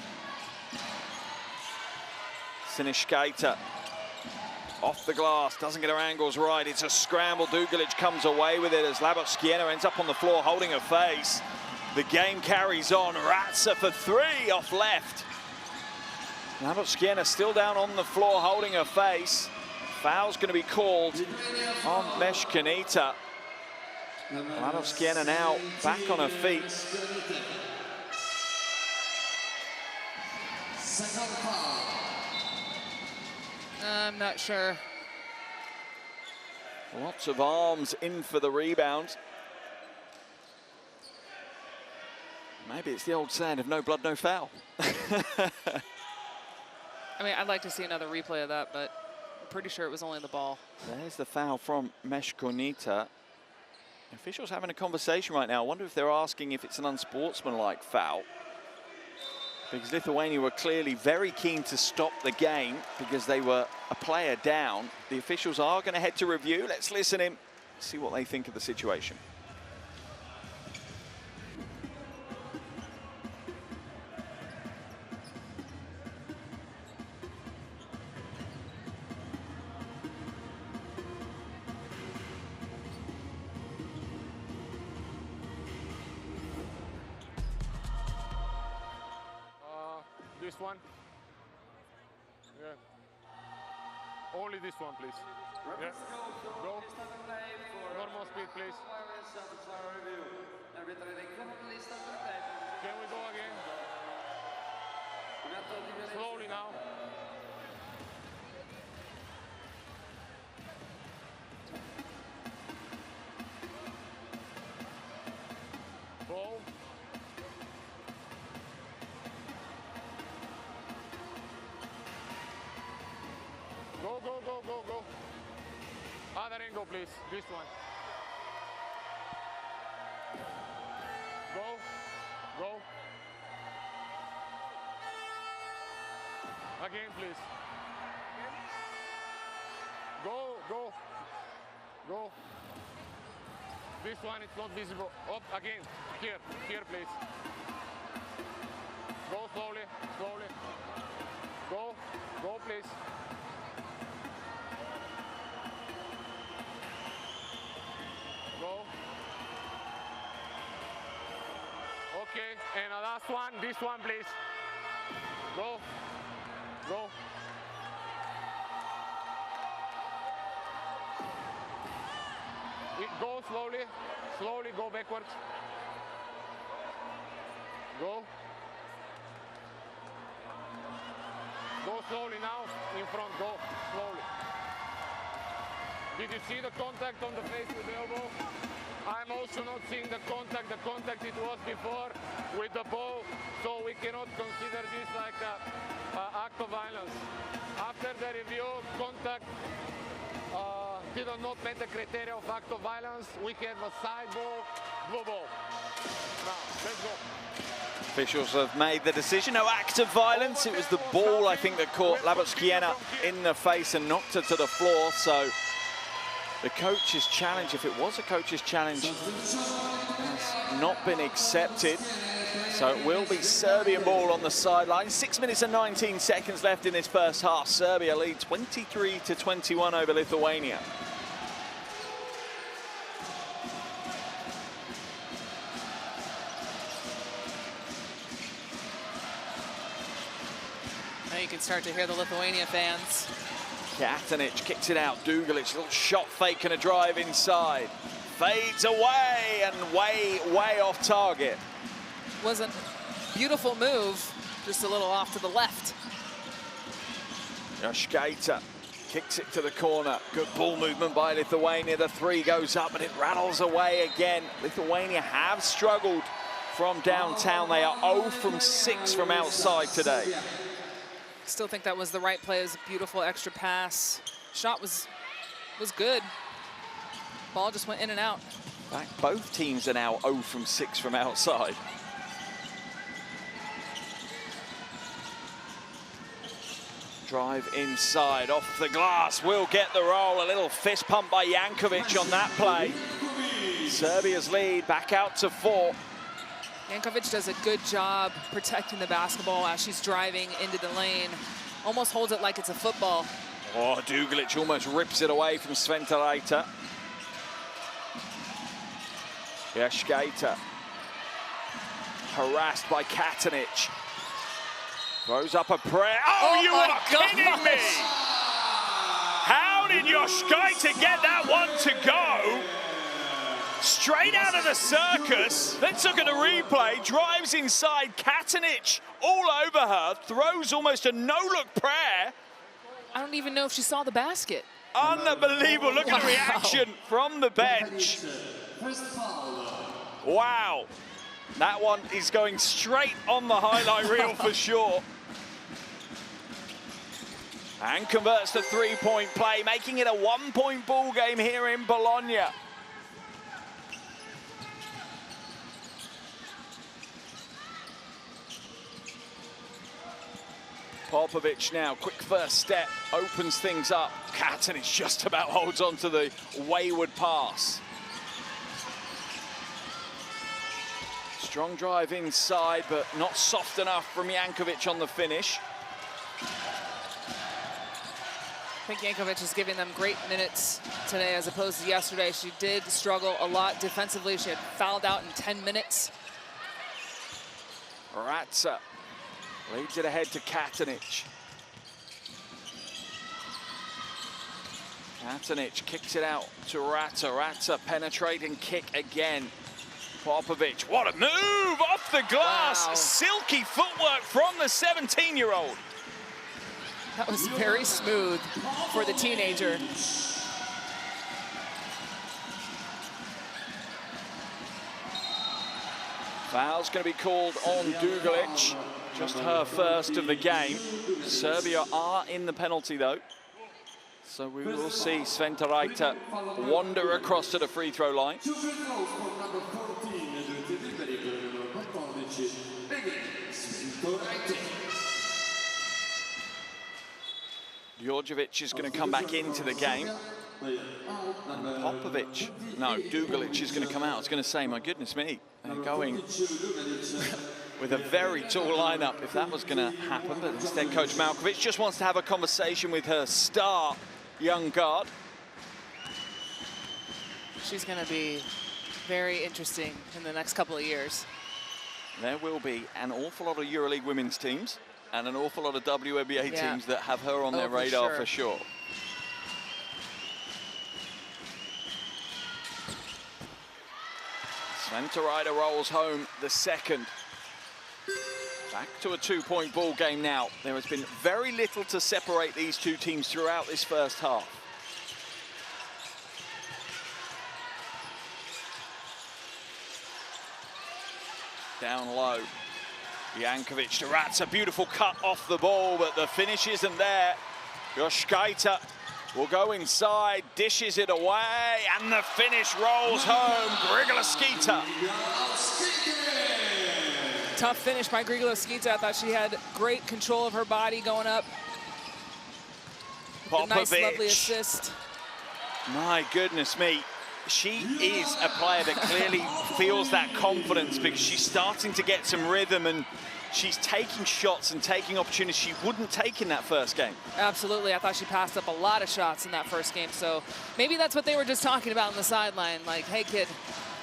Sinishkaita off the glass, doesn't get her angles right. It's a scramble. Dugalic comes away with it as Labotskiena ends up on the floor holding her face. The game carries on. Ratsa for 3 off left. Labotskiena still down on the floor holding her face. Foul's going to be called on Meshkanita. Labotskiena now back on her feet. I'm not sure. Lots of arms in for the rebound. Maybe it's the old saying of no blood, no foul. I mean, I'd like to see another replay of that, but I'm pretty sure it was only the ball. There's the foul from Meshkanita. Officials having a conversation right now. I wonder if they're asking if it's an unsportsmanlike foul, because Lithuania were clearly very keen to stop the game because they were a player down. The officials are going to head to review. Let's listen in, see what they think of the situation. This one? Yeah. Only this one, please. Yeah. Go. Normal speed, please. Can we go again? Slowly now. Ball. Go, go, go, go, go. Other angle, please. This one. Go, go. Again, please. Go, go, go. This one, it's not visible. Up, again. Here, please. Go slowly, slowly. Go, go, please. Go. Okay, and the last one, this one, please. Go. Go. Go slowly. Slowly go backwards. Go. Go slowly now. In front. Go slowly. Did you see the contact on the face with the elbow? I'm also not seeing the contact. The contact it was before with the ball, so we cannot consider this like an act of violence. After the review, contact did not meet the criteria of act of violence. We have a side ball, blue ball. Now, let's go. Officials have made the decision. No act of violence. It was the ball, I think, that caught Labotskiena in the face and knocked her to the floor. So the coach's challenge, if it was a coach's challenge, has not been accepted. So it will be Serbian ball on the sideline. 6 minutes and 19 seconds left in this first half. Serbia lead 23-21 over Lithuania. Now you can start to hear the Lithuania fans. Katanic kicks it out. Dugalic, little shot fake and a drive inside. Fades away and way off target. Wasn't a beautiful move, just a little off to the left. Joškaitė kicks it to the corner. Good ball movement by Lithuania. The three goes up and it rattles away again. Lithuania have struggled from downtown. They are 0 from 6 from outside today. Still think that was the right play. It was a beautiful extra pass. Shot was good. Ball just went in and out. In fact, both teams are now 0 from 6 from outside. Drive inside, off the glass, will get the roll. A little fist pump by Jankovic on that play. Serbia's lead back out to 4. Jankovic does a good job protecting the basketball as she's driving into the lane. Almost holds it like it's a football. Oh, Dugalic almost rips it away from Sventerajta. Joškaitė harassed by Katanic. Throws up a prayer. Oh, you are kidding me! How did Joškaitė get that one to go? Straight out of the circus. Let's look at the replay. Drives inside. Katanic all over her. Throws almost a no-look prayer. I don't even know if she saw the basket. Unbelievable. Look at the reaction from the bench. Wow. That one is going straight on the highlight reel for sure. And converts the three-point play, making it a one-point ball game here in Bologna. Popovic now, quick first step, opens things up. Katanic just about holds on to the wayward pass. Strong drive inside, but not soft enough from Jankovic on the finish. I think Jankovic is giving them great minutes today as opposed to yesterday. She did struggle a lot defensively. She had fouled out in 10 minutes. Ratsa leads it ahead to Katanic. Katanic kicks it out to Ratsa. Ratsa penetrate and kick again. Popovic, what a move off the glass. Wow. Silky footwork from the 17-year-old. That was very smooth for the teenager. Foul's going to be called on Dugalic. Just her first of the game. Serbia are in the penalty though. So we will see Sventerajta wander across to the free throw line. Djordjevic is going to come back into the game. And Popovic, no, Dugalic is going to come out. I was going to say, my goodness me, they're going with a very tall lineup if that was going to happen. But instead, Coach Malkovic just wants to have a conversation with her star young guard. She's going to be very interesting in the next couple of years. There will be an awful lot of EuroLeague women's teams and an awful lot of WNBA teams that have her on their radar for sure. Sventerajta rolls home the second. Back to a two-point ball game now. There has been very little to separate these two teams throughout this first half. Down low. Jankovic to Ratsa, beautiful cut off the ball, but the finish isn't there. Joškaitė will go inside, dishes it away, and the finish rolls home. Grigalaskita. Tough finish by Grigula-Skita. I thought she had great control of her body going up. A nice, lovely assist. My goodness me. She is a player that clearly feels that confidence because she's starting to get some rhythm and she's taking shots and taking opportunities she wouldn't take in that first game. Absolutely. I thought she passed up a lot of shots in that first game. So maybe that's what they were just talking about on the sideline. Like, hey, kid,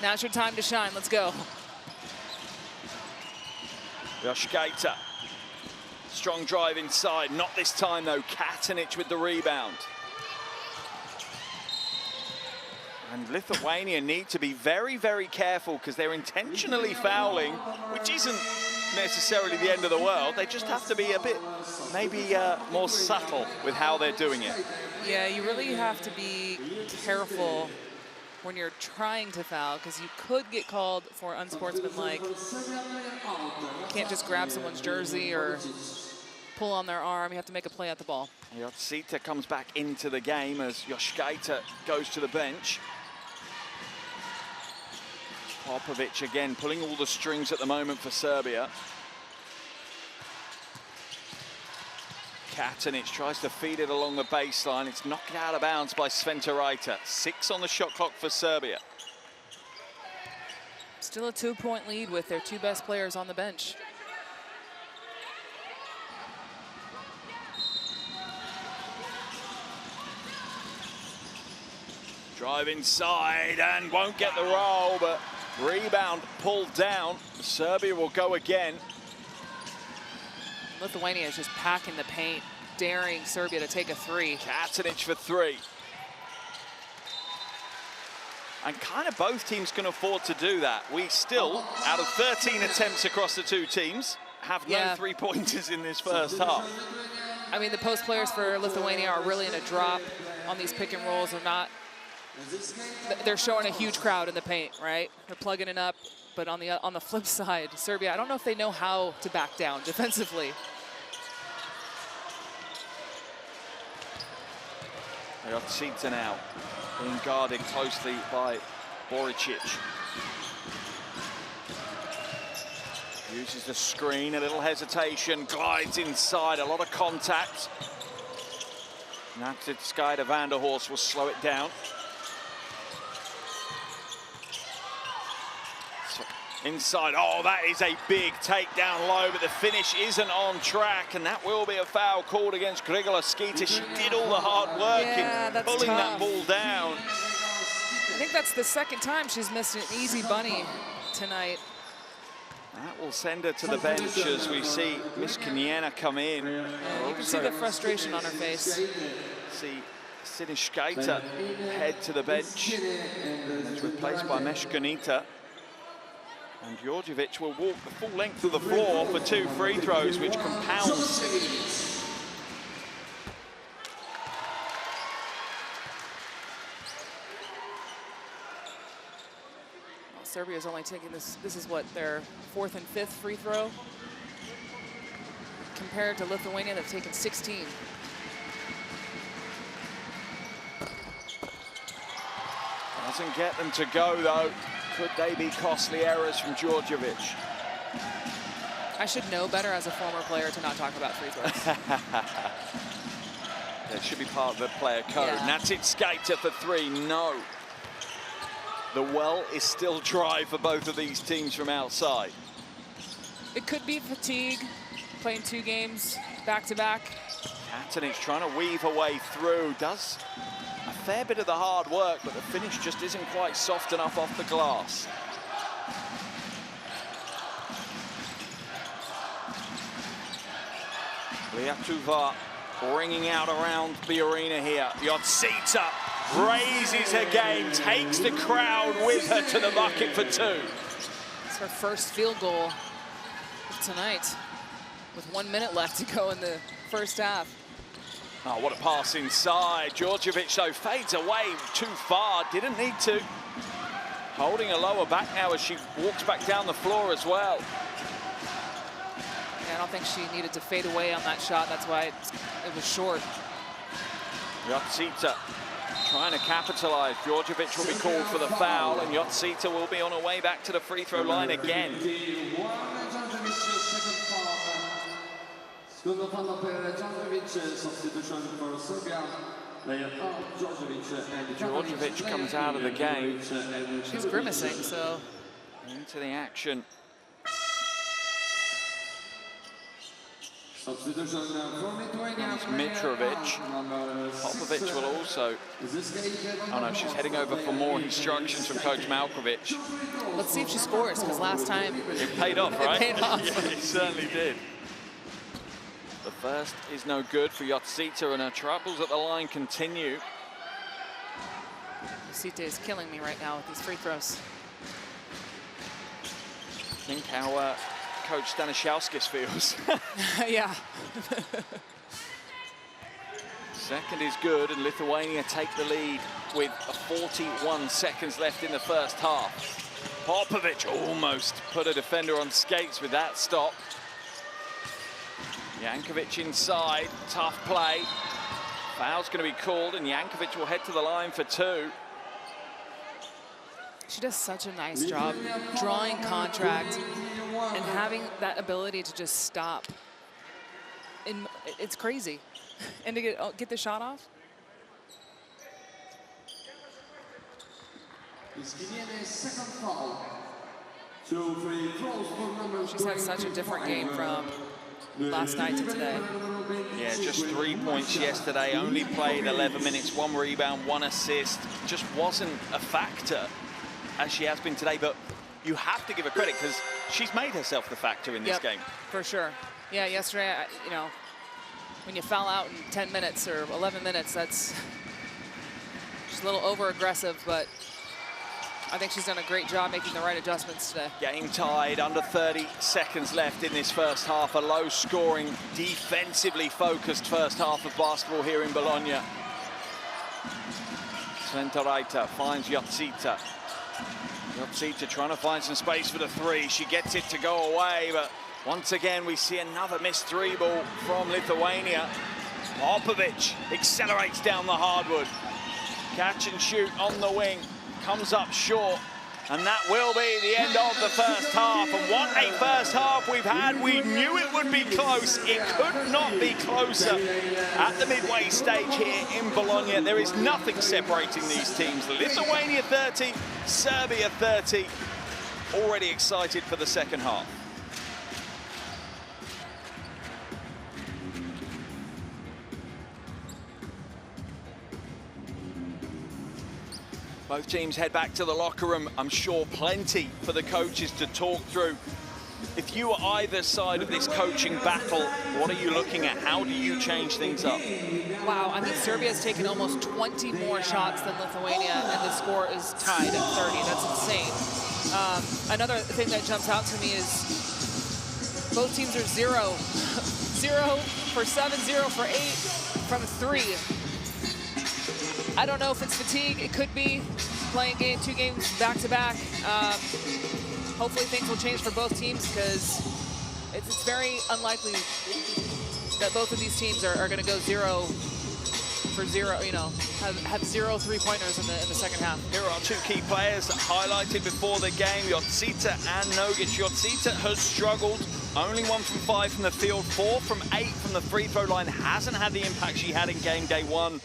now's your time to shine. Let's go. Yoshkaita. Strong drive inside. Not this time, though. Katanich with the rebound. And Lithuania need to be very, very careful because they're intentionally fouling, which isn't necessarily the end of the world. They just have to be a bit, maybe more subtle with how they're doing it. Yeah, you really have to be careful when you're trying to foul because you could get called for unsportsmanlike. You can't just grab someone's jersey or pull on their arm. You have to make a play at the ball. Yotsita comes back into the game as Yoshkaita goes to the bench. Popovic again pulling all the strings at the moment for Serbia. Katanich tries to feed it along the baseline. It's knocked out of bounds by Sventeraita. 6 on the shot clock for Serbia. Still a 2-point lead with their 2 best players on the bench. Drive inside and won't get the roll, but rebound pulled down. Serbia will go again. Lithuania is just packing the paint, daring Serbia to take a 3. Katanich for 3. And kind of both teams can afford to do that. We still, out of 13 attempts across the 2 teams, have no 3-pointers in this first half. I mean, the post players for Lithuania are really in a drop on these pick and rolls. They're showing a huge crowd in the paint, right? They're plugging it up. But on the flip side, Serbia, I don't know if they know how to back down defensively. Yotsita now being guarded closely by Boricic. Uses the screen, a little hesitation, glides inside, a lot of contact. Natitskaya de Vanderhorst will slow it down. Inside, oh, that is a big takedown low, but the finish isn't on track, and that will be a foul called against Grigula-Skita. She did all the hard work in pulling that ball down. I think that's the second time she's missed an easy bunny tonight. That will send her to the bench as we see Miss Kaniena come in. Yeah, you can see the frustration on her face. See Sinishkaita head to the bench. It's replaced by Meshkanita. And Djordjevic will walk the full length of the floor for 2 free throws, which compounds. Well, Serbia's only taking this is what, their 4th and 5th free throw? Compared to Lithuania, they've taken 16. Doesn't get them to go, though. Could they be costly errors from Djordjevic? I should know better as a former player to not talk about free throws. That should be part of the player code. Yeah. Natitskaya for 3, no. The well is still dry for both of these teams from outside. It could be fatigue, playing 2 games back-to-back. Katanich trying to weave her way through, does a fair bit of the hard work, but the finish just isn't quite soft enough off the glass. Liatuva ringing out around the arena here. Yotsita raises her game, takes the crowd with her to the bucket for 2. It's her first field goal of tonight, with 1 minute left to go in the first half. Oh, what a pass inside. Djordjevic, though, fades away too far. Didn't need to. Holding her lower back now as she walks back down the floor as well. Yeah, I don't think she needed to fade away on that shot. That's why it was short. Yotsita trying to capitalize. Djordjevic will be called for the foul, and Yotsita will be on her way back to the free throw line again. Secondo fallo per Djordjevic, substitution for Serbia. Djordjevic comes out of the game. She's grimacing, so. Into the action. Substitution for Lithuania. Mitrovic. Popovic will also. Oh no, she's heading over for more instructions from Coach Malkovich. Let's see if she scores, because last time it paid off, right? It paid off. Yeah, it certainly did. The first is no good for Yotsita, and her troubles at the line continue. Yotsita is killing me right now with these free throws. Think how Coach Stanishauskas feels. Yeah. Second is good, and Lithuania take the lead with 41 seconds left in the first half. Popovic almost put a defender on skates with that stop. Jankovic inside, tough play. Foul's going to be called, and Jankovic will head to the line for two. She does such a nice job drawing contact and having that ability to just stop. And it's crazy. And to get the shot off. She's had such a different game from last night to today. Yeah, just 3 points yesterday, only played 11 minutes, 1 rebound, 1 assist. Just wasn't a factor as she has been today, but you have to give her credit because she's made herself the factor in this game. For sure. Yeah, yesterday, you know, when you foul out in 10 minutes or 11 minutes, that's just a little over-aggressive, but I think she's done a great job making the right adjustments today. Game tied, under 30 seconds left in this first half. A low-scoring, defensively focused first half of basketball here in Bologna. Sventoraita finds Yotsita. Yotsita trying to find some space for the three. She gets it to go away, but once again we see another missed three ball from Lithuania. Popovic accelerates down the hardwood. Catch and shoot on the wing. Comes up short, and that will be the end of the first half. And what a first half we've had. We knew it would be close. It could not be closer at the midway stage here in Bologna. There is nothing separating these teams. Lithuania 30, Serbia 30. Already excited for the second half. Both teams head back to the locker room. I'm sure plenty for the coaches to talk through. If you are either side of this coaching battle, what are you looking at? How do you change things up? Wow, I mean, Serbia's taken almost 20 more shots than Lithuania, and the score is tied at 30. That's insane. Another thing that jumps out to me is both teams are 0 for 7, 0 for 8 from 3. I don't know if it's fatigue. It could be playing two games back-to-back. Hopefully things will change for both teams because it's very unlikely that both of these teams are going to go 0 for 0, you know, have 0 3-pointers in the second half. Here are two key players highlighted before the game, Yotsita and Nogic. Yotsita has struggled. Only 1 from 5 from the field, 4 from 8 from the free throw line. Hasn't had the impact she had in game day 1.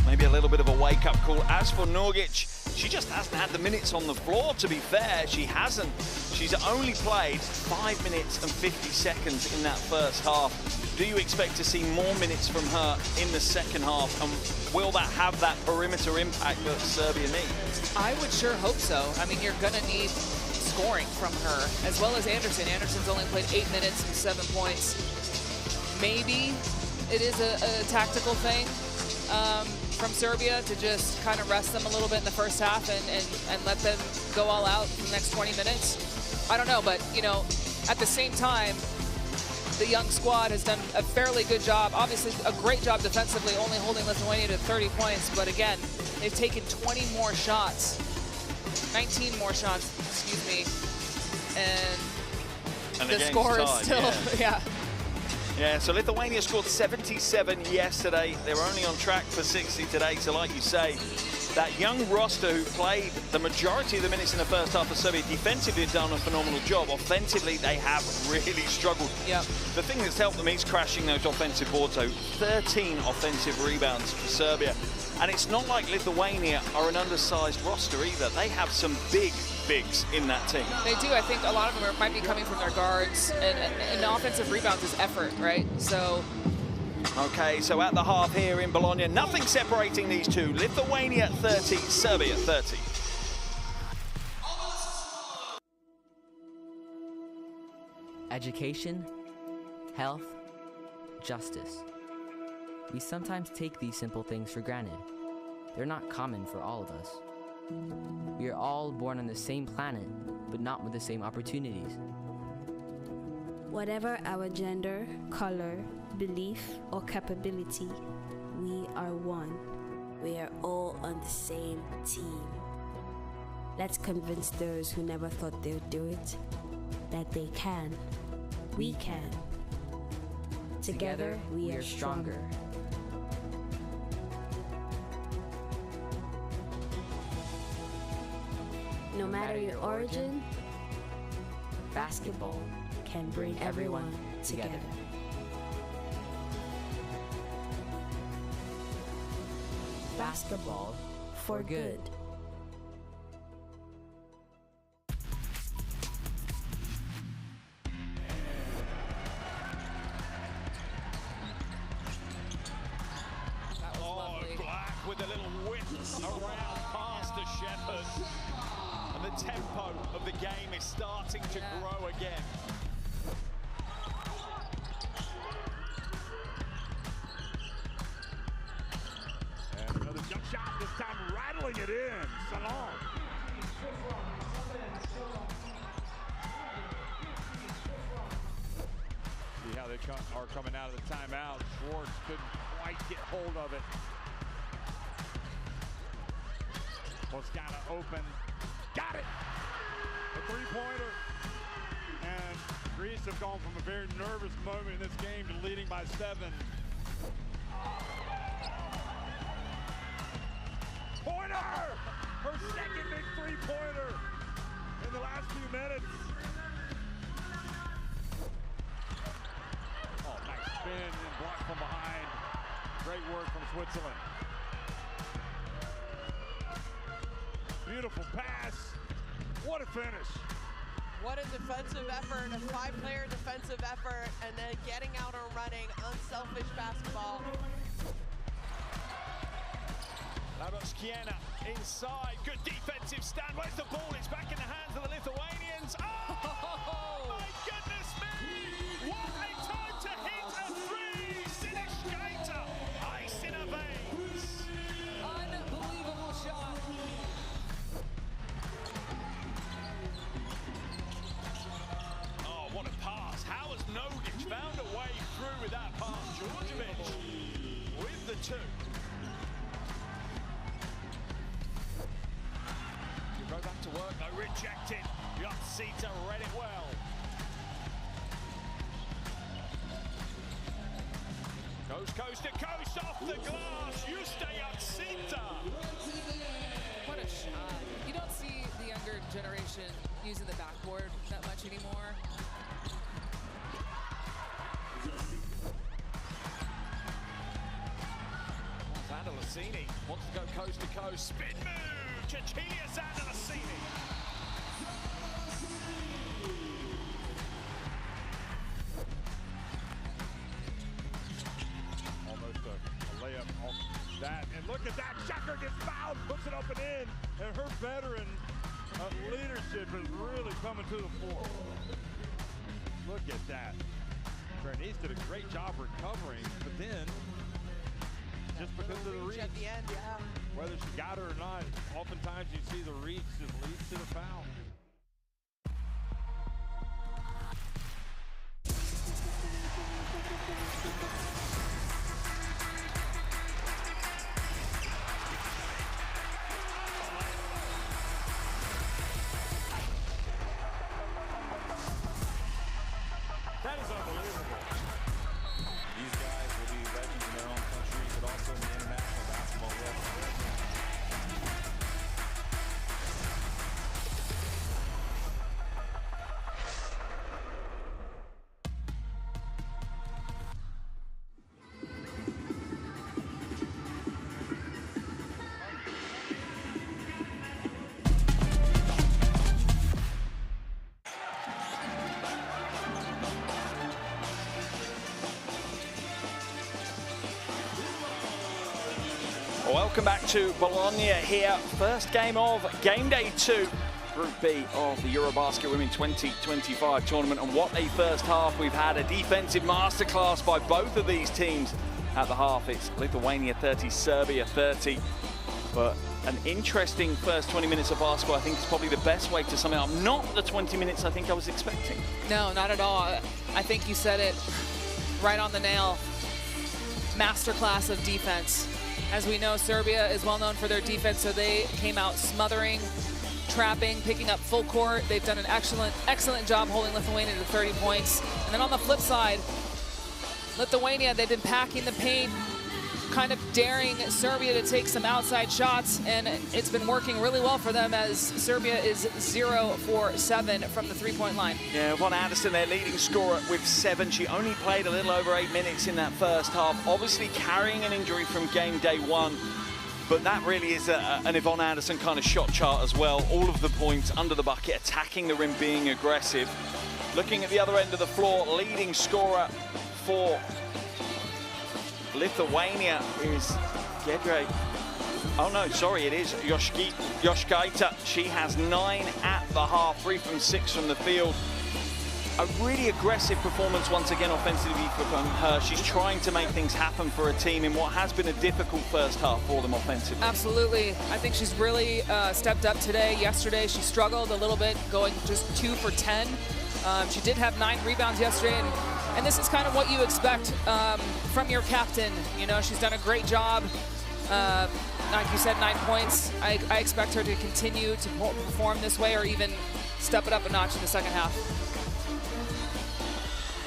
Maybe a little bit of a wake-up call. As for Nogic, she just hasn't had the minutes on the floor, to be fair. She hasn't. She's only played 5 minutes and 50 seconds in that first half. Do you expect to see more minutes from her in the second half? And will that have that perimeter impact that Serbia needs? I would sure hope so. I mean, you're going to need scoring from her, as well as Anderson. Anderson's only played 8 minutes and 7 points. Maybe it is a tactical thing from Serbia to just kind of rest them a little bit in the first half and let them go all out for the next 20 minutes. I don't know, but, you know, at the same time, the young squad has done a fairly good job. Obviously, a great job defensively, only holding Lithuania to 30 points. But again, they've taken 20 more shots, 19 more shots, excuse me, and the score is still, yeah. Yeah, so Lithuania scored 77 yesterday. They're only on track for 60 today. So like you say, That young roster who played the majority of the minutes in the first half of Serbia defensively have done a phenomenal job. Offensively, they have really struggled. Yep. The thing that's helped them is crashing those offensive boards. So 13 offensive rebounds for Serbia. And it's not like Lithuania are an undersized roster either. They have some bigs in that team. They do. I think a lot of them might be coming from their guards. And offensive rebounds is effort, right? So. Okay, so at the half here in Bologna, nothing separating these two. Lithuania 30, Serbia 30. Education, health, justice. We sometimes take these simple things for granted. They're not common for all of us. We are all born on the same planet, but not with the same opportunities. Whatever our gender, color, belief, or capability, we are one. We are all on the same team. Let's convince those who never thought they would do it that they can. We can. Together, we are stronger. No matter your origin, basketball can bring everyone together. Basketball for good. Black with a little whip around past the Shepherd. And the tempo of the game is starting to grow again. And another jump shot, this time rattling it in. Salon. See how they are coming out of the timeout. Schwartz couldn't quite get hold of it. Moscata open. Got it! A three-pointer. And Greece have gone from a very nervous moment in this game to leading by 7. Pointer! Her second big three-pointer in the last few minutes. Oh, nice spin and block from behind. Great work from Switzerland. Beautiful pass. What a finish. What a defensive effort, a 5-player defensive effort, and then getting out and running, unselfish basketball. Laboskiena inside, good defensive stand. Where's the ball? It's back in the hands of the Lithuanians. Oh, my goodness me! What a time to hit a three! Sinishkaita, ice in her veins. Unbelievable shot. Oh, what a pass. How has Nogic found a way through with that pass? Djordjevic with the 2. Go back to work, though, rejected. Yatsita read it well. Goes coast to coast off the glass. Juste Yatsita. What a shot. You don't see the younger generation using the backboard that much anymore. Zandalasini wants to go coast to coast. Spin move. Cecilia Zandalasini. Almost a layup off that. And look at that. Shecker gets fouled, puts it up and in. And her veteran leadership is really coming to the fore. Look at that. Bernice did a great job recovering, but then just because of the reach at the end, yeah. Whether she got her or not, oftentimes you see the reach just leads to the foul. That is unbelievable. These guys will be legends in their own countries, but also in the international basketball world. welcome back to Bologna here. First game of game day 2, Group B of the EuroBasket Women 2025 tournament. And what a first half we've had. A defensive masterclass by both of these teams at the half. It's Lithuania 30, Serbia 30. But an interesting first 20 minutes of basketball, I think, is probably the best way to sum it up. Not the 20 minutes I think I was expecting. No, not at all. I think you said it right on the nail. Masterclass of defense. As we know, Serbia is well known for their defense, so they came out smothering, trapping, picking up full court. They've done an excellent job holding Lithuania to 30 points. And then on the flip side, Lithuania, they've been packing the paint, kind of daring Serbia to take some outside shots, and it's been working really well for them as Serbia is 0 for 7 from the three-point line. Yeah, Yvonne Anderson, their leading scorer with 7. She only played a little over 8 minutes in that first half, obviously carrying an injury from game day 1. But that really is an Yvonne Anderson kind of shot chart as well. All of the points under the bucket, attacking the rim, being aggressive. Looking at the other end of the floor, leading scorer for Lithuania is Gedre. Oh no, sorry, it is Yoshkaita. She has 9 at the half, 3 from 6 from the field. A really aggressive performance once again offensively from her. She's trying to make things happen for a team in what has been a difficult first half for them offensively. Absolutely. I think she's really stepped up today. Yesterday she struggled a little bit, going just 2 for 10. She did have 9 rebounds yesterday, and this is kind of what you expect from your captain. You know, she's done a great job. Like you said, 9 points. I expect her to continue to perform this way or even step it up a notch in the second half.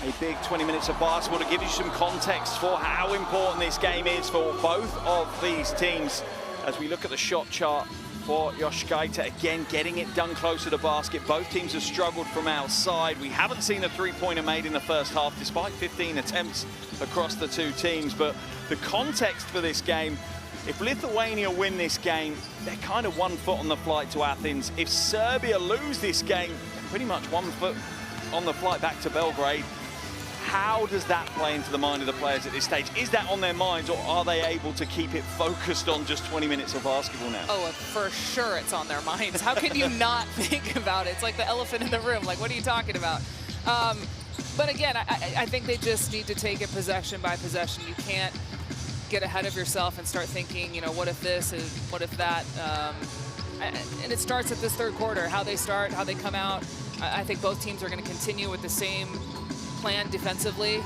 A big 20 minutes of basketball to give you some context for how important this game is for both of these teams. As we look at the shot chart for Yoshkaita, again, getting it done closer to basket. Both teams have struggled from outside. We haven't seen a three-pointer made in the first half, despite 15 attempts across the two teams. But the context for this game, if Lithuania win this game, they're kind of 1 foot on the flight to Athens. If Serbia lose this game, they're pretty much 1 foot on the flight back to Belgrade. How does that play into the mind of the players at this stage? Is that on their minds, or are they able to keep it focused on just 20 minutes of basketball now? Oh, for sure it's on their minds. How can you not think about it? It's like the elephant in the room. Like, what are you talking about? But again, I think they just need to take it possession by possession. You can't get ahead of yourself and start thinking, you know, what if this is, what if that? And it starts at this third quarter, how they start, how they come out. I think both teams are going to continue with the same plan defensively.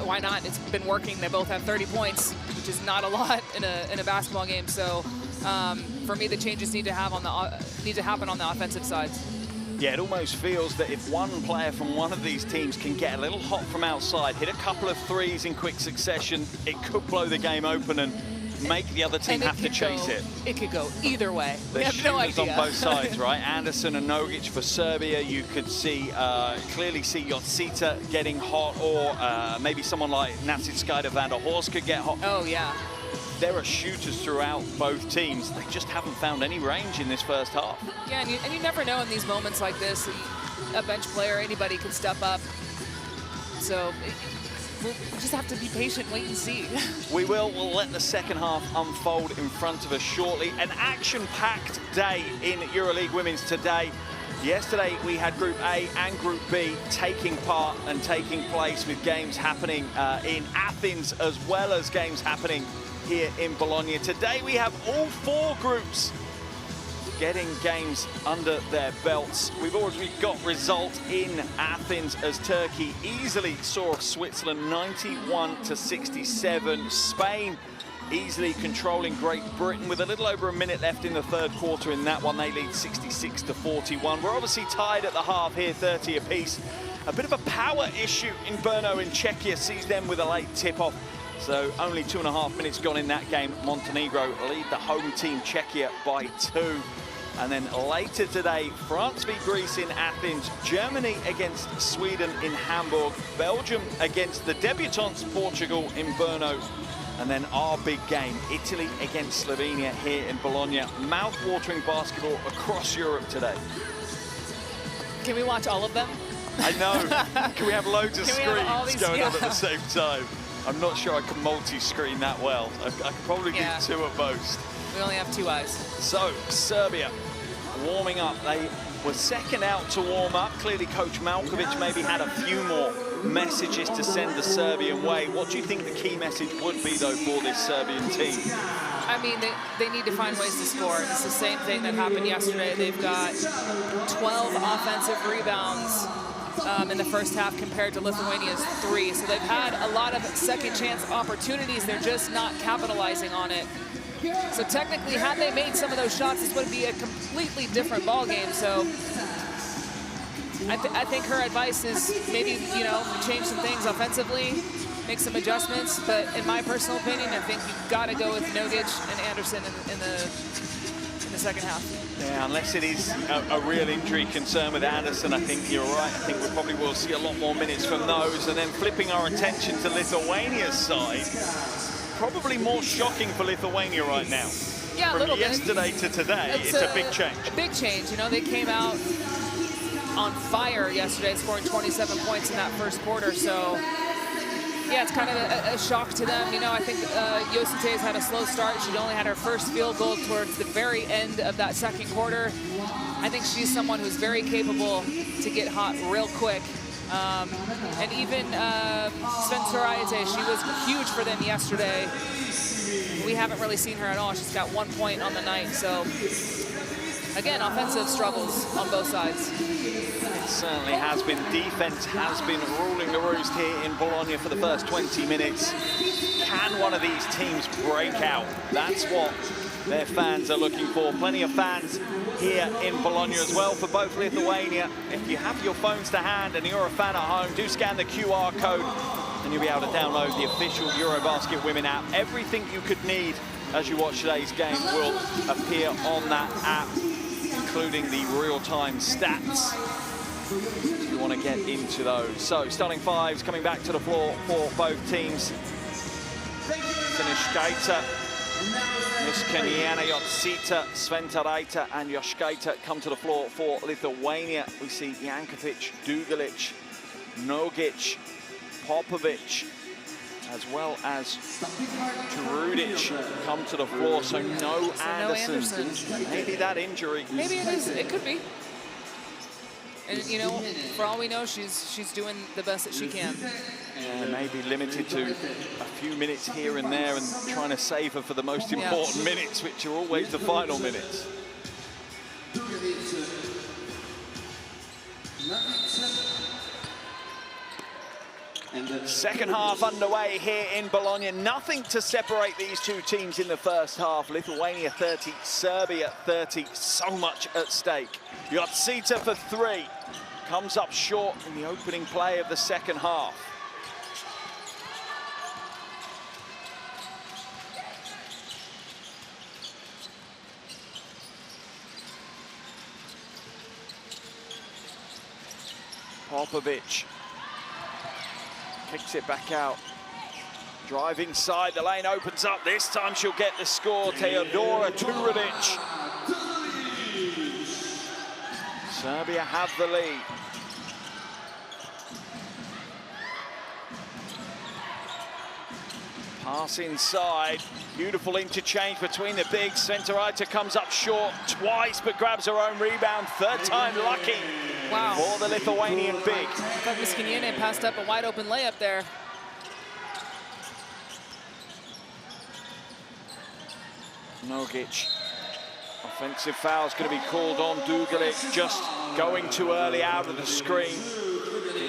Why not? It's been working. They both have 30 points, which is not a lot in a basketball game. So for me, the changes need to happen on the offensive side. Yeah, it almost feels that if one player from one of these teams can get a little hot from outside, hit a couple of threes in quick succession, it could blow the game open and make the other team have to chase it. It could go either way. We have no idea. idea. On both sides, right? Anderson and Nogic for Serbia. You could see, clearly see Yotsita getting hot, or maybe someone like Natsitskaida van der Horst could get hot. Oh, yeah. There are shooters throughout both teams. They just haven't found any range in this first half. Yeah, and you never know in these moments like this. A bench player, anybody can step up. So we'll just have to be patient, wait and see. We will. We'll let the second half unfold in front of us shortly. An action-packed day in EuroLeague Women's today. Yesterday, we had Group A and Group B taking part and taking place, with games happening in Athens as well as games happening here in Bologna. Today, we have all 4 groups getting games under their belts. We've already got result in Athens as Turkey easily saw Switzerland 91-67. Spain easily controlling Great Britain with a little over a minute left in the third quarter. In that one, they lead 66-41. We're obviously tied at the half here, 30 apiece. A bit of a power issue in Brno in Czechia sees them with a late tip-off. So only 2.5 minutes gone in that game. Montenegro lead the home team Czechia by 2. And then later today, France v Greece in Athens, Germany against Sweden in Hamburg, Belgium against the debutantes Portugal in Brno, and then our big game, Italy against Slovenia here in Bologna. Mouth-watering basketball across Europe today. Can we watch all of them? I know. Can we have loads of screens going on at the same time? I'm not sure I can multi-screen that well. I could probably get 2 at most. We only have 2 eyes. So, Serbia warming up. They were second out to warm up. Clearly, Coach Malkovic maybe had a few more messages to send the Serbian way. What do you think the key message would be, though, for this Serbian team? I mean, they need to find ways to score. It's the same thing that happened yesterday. They've got 12 offensive rebounds in the first half compared to Lithuania's 3. So they've had a lot of second chance opportunities. They're just not capitalizing on it. So technically, had they made some of those shots, this would be a completely different ball game. So I think her advice is maybe, you know, change some things offensively, make some adjustments. But in my personal opinion, I think you've got to go with Nogic and Anderson in the second half. Yeah, unless it is a real injury concern with Anderson, I think you're right. I think we probably will see a lot more minutes from those. And then flipping our attention to Lithuania's side, probably more shocking for Lithuania right now. Yeah, a little bit. From yesterday to today, it's a big change. A big change. You know, they came out on fire yesterday, scoring 27 points in that first quarter. So, yeah, it's kind of a shock to them. You know, I think Yosite has had a slow start. She only had her first field goal towards the very end of that second quarter. I think she's someone who's very capable to get hot real quick. And even Svenska Raite, she was huge for them yesterday. We haven't really seen her at all. She's got 1 point on the night. So, again, offensive struggles on both sides. It certainly has been. Defense has been ruling the roost here in Bologna for the first 20 minutes. Can one of these teams break out? That's what their fans are looking for. Plenty of fans here in Bologna as well for both Lithuania. If you have your phones to hand and you're a fan at home, do scan the QR code and you'll be able to download the official EuroBasket Women app. Everything you could need as you watch today's game will appear on that app, including the real-time stats, if you want to get into those. So, starting fives coming back to the floor for both teams. Finiškaitė, Niskaniana, Jotsita, Svenska Raite and Joškaitė come to the floor for Lithuania. We see Jankovic, Dugalic, Nogic, Popovic, as well as Trudic come to the floor. So no Anderson. Maybe that injury. Maybe it is. It could be. And you know, for all we know, she's doing the best that she can. Yeah, maybe limited to a few minutes here and there, and trying to save her for the most important minutes, which are always the final minutes. Second half underway here in Bologna. Nothing to separate these two teams in the first half. Lithuania 30, Serbia 30. So much at stake. Jotsita for 3. Comes up short in the opening play of the second half. Popovic kicks it back out. Drive inside, the lane opens up. This time she'll get the score. Teodora Trudic. Serbia have the lead. Pass inside. Beautiful interchange between the bigs. Svenska Raite comes up short twice, but grabs her own rebound. Third time lucky. Wow. For the Lithuanian big. I thought Niskaniana passed up a wide open layup there. Nogic. Offensive foul's going to be called on. Dugalic just going too early out of the screen.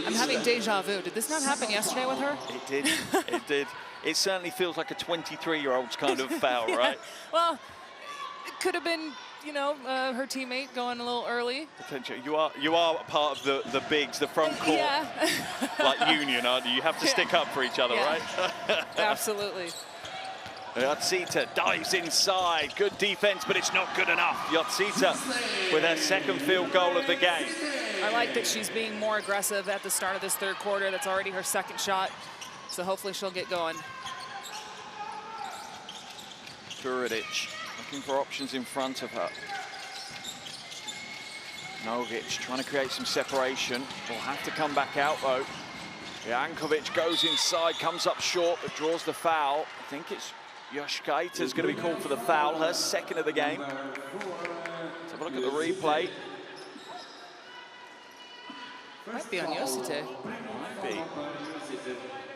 I'm having deja vu. Did this not happen yesterday with her? It did. It did. It certainly feels like a 23-year-old's kind of foul, right? Well, it could have been, you know, her teammate going a little early. Potentially. You are part of the bigs, the front court. Yeah. Like union, aren't you? You have to stick up for each other, right? Absolutely. Jotsita dives inside. Good defense, but it's not good enough. Jotsita with her second field goal of the game. I like that she's being more aggressive at the start of this third quarter. That's already her second shot. So hopefully she'll get going. Trudic looking for options in front of her. Nogic trying to create some separation. Will have to come back out though. Jankovic goes inside, comes up short, but draws the foul. I think it's Yoshkaita's going to be called for the foul, her second of the game. Let's have a look at the replay. Might be on Yosite. Might be.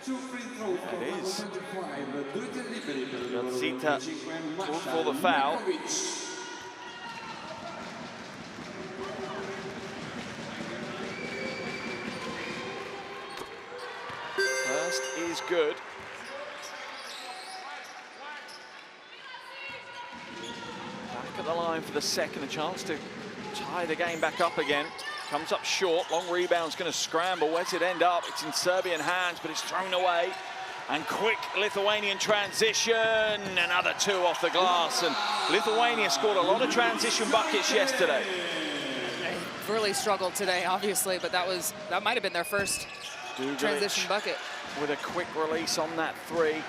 It is. Yosita called for the foul. First is good. Back at the line for the second, a chance to tie the game back up again. Comes up short, long rebound's going to scramble. Where's it end up? It's in Serbian hands, but it's thrown away. And quick Lithuanian transition, another two off the glass. And Lithuania scored a lot of transition buckets yesterday. They really struggled today, obviously, but that might have been their first transition bucket. With a quick release on that three.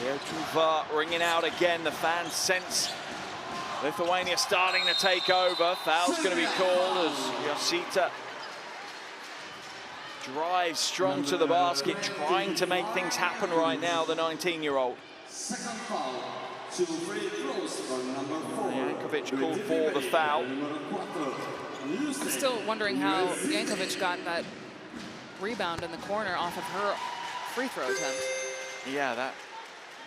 Lietuva ringing out again. The fans sense Lithuania starting to take over. Foul's going to be called as Yosita drives strong to the basket, trying to make things happen right now, the 19-year-old. Second foul to free throws for number 4. Jankovic called for the foul. I'm still wondering how Jankovic got that rebound in the corner off of her free throw attempt. Yeah, that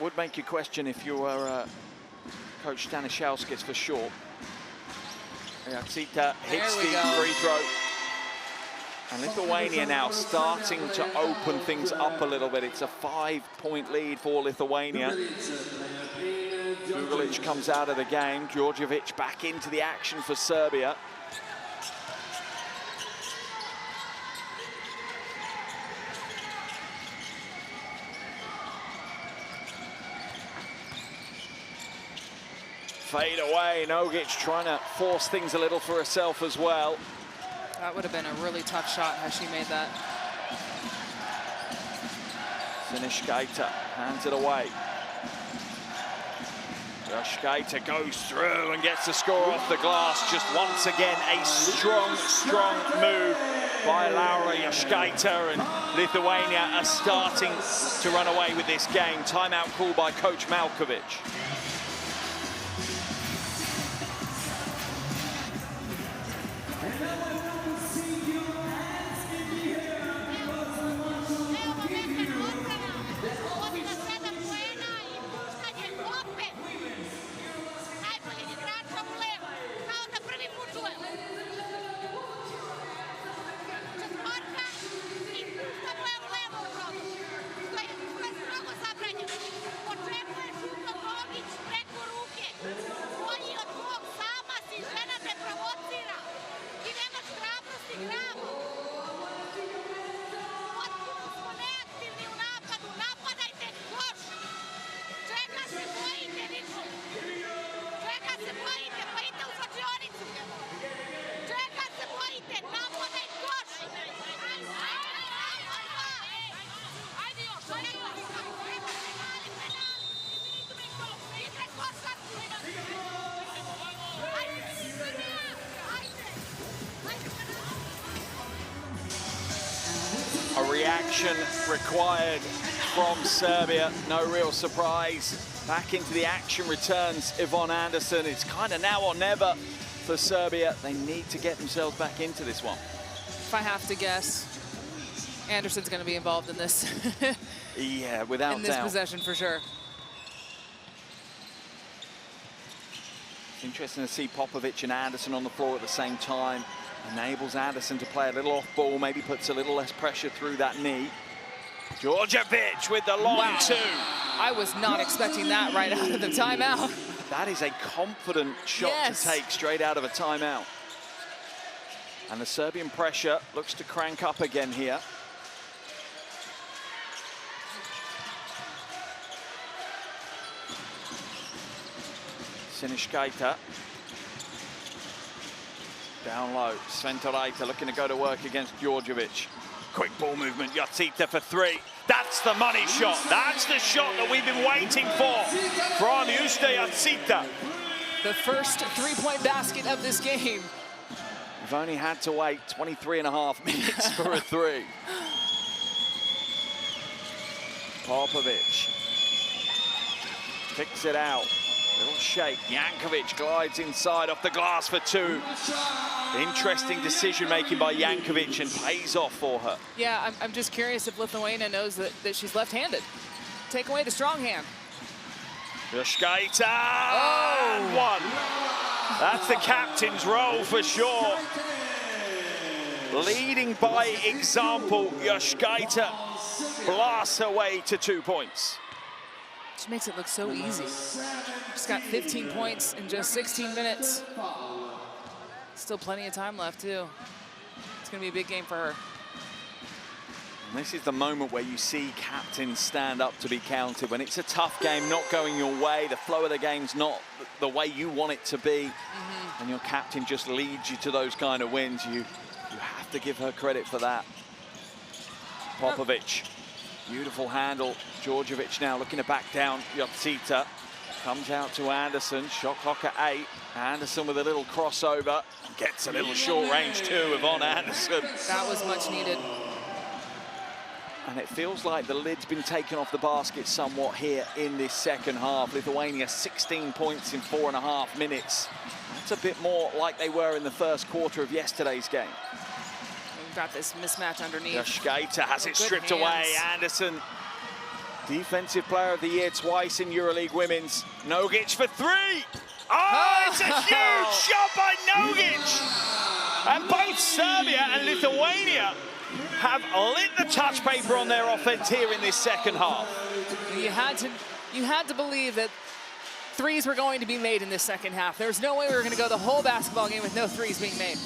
would make you question if you were Coach Stanislavskis for sure. Yosita hits the free throw. And Lithuania now starting to open things up a little bit. It's a 5-point lead for Lithuania. Gugalic comes out of the game. Djordjevic back into the action for Serbia. Fade away, Nogic trying to force things a little for herself as well. That would have been a really tough shot had she made that. Sinishkaita hands it away. Yoshkaita goes through and gets the score off the glass. Just once again, a strong, strong move by Laura Yoshkaita, and Lithuania are starting to run away with this game. Timeout called by Coach Malkovic. Reaction required from Serbia. No real surprise. Back into the action returns Yvonne Anderson. It's kind of now or never for Serbia. They need to get themselves back into this one. If I have to guess, Anderson's going to be involved in this. Yeah, without doubt. In this possession for sure. Interesting to see Popovic and Anderson on the floor at the same time. Enables Anderson to play a little off ball, maybe puts a little less pressure through that knee. Djordjevic with the long two. I was not expecting that right out of the timeout. That is a confident shot to take straight out of a timeout. And the Serbian pressure looks to crank up again here. Sinishkaita. Down low, Sventoraita looking to go to work against Djordjevic. Quick ball movement, Yosita for three. That's the money shot. That's the shot that we've been waiting for from Juste Yosita. The first three-point basket of this game. We've only had to wait 23.5 minutes for a three. Popovic kicks it out. Little shake. Jankovic glides inside off the glass for two. Interesting decision-making by Jankovic and pays off for her. Yeah, I'm just curious if Lithuania knows that she's left-handed. Take away the strong hand. Juškaitė, and one. That's the captain's role for sure. Leading by example, Juškaitė blasts her way to 2 points. She makes it look so easy. She's got 15 points in just 16 minutes. Still plenty of time left, too. It's going to be a big game for her. And this is the moment where you see captains stand up to be counted. When it's a tough game, not going your way, the flow of the game's not the way you want it to be, and your captain just leads you to those kind of wins, you have to give her credit for that. Popovic, beautiful handle. Djordjevic now looking to back down. Jotita comes out to Anderson. Shot clock at 8. Anderson with a little crossover. Gets a little short range too of on Anderson. That was much needed. And it feels like the lid's been taken off the basket somewhat here in this second half. Lithuania 16 points in 4.5 minutes. That's a bit more like they were in the first quarter of yesterday's game. We've got this mismatch underneath. Juškaitė has it stripped hands. away. Anderson, Defensive Player of the Year twice in EuroLeague Women's. Nogic for three. Oh, it's a huge shot by Nogic. And both Serbia and Lithuania have lit the touch paper on their offense here in this second half. You had to believe that threes were going to be made in this second half. There was no way we were going to go the whole basketball game with no threes being made.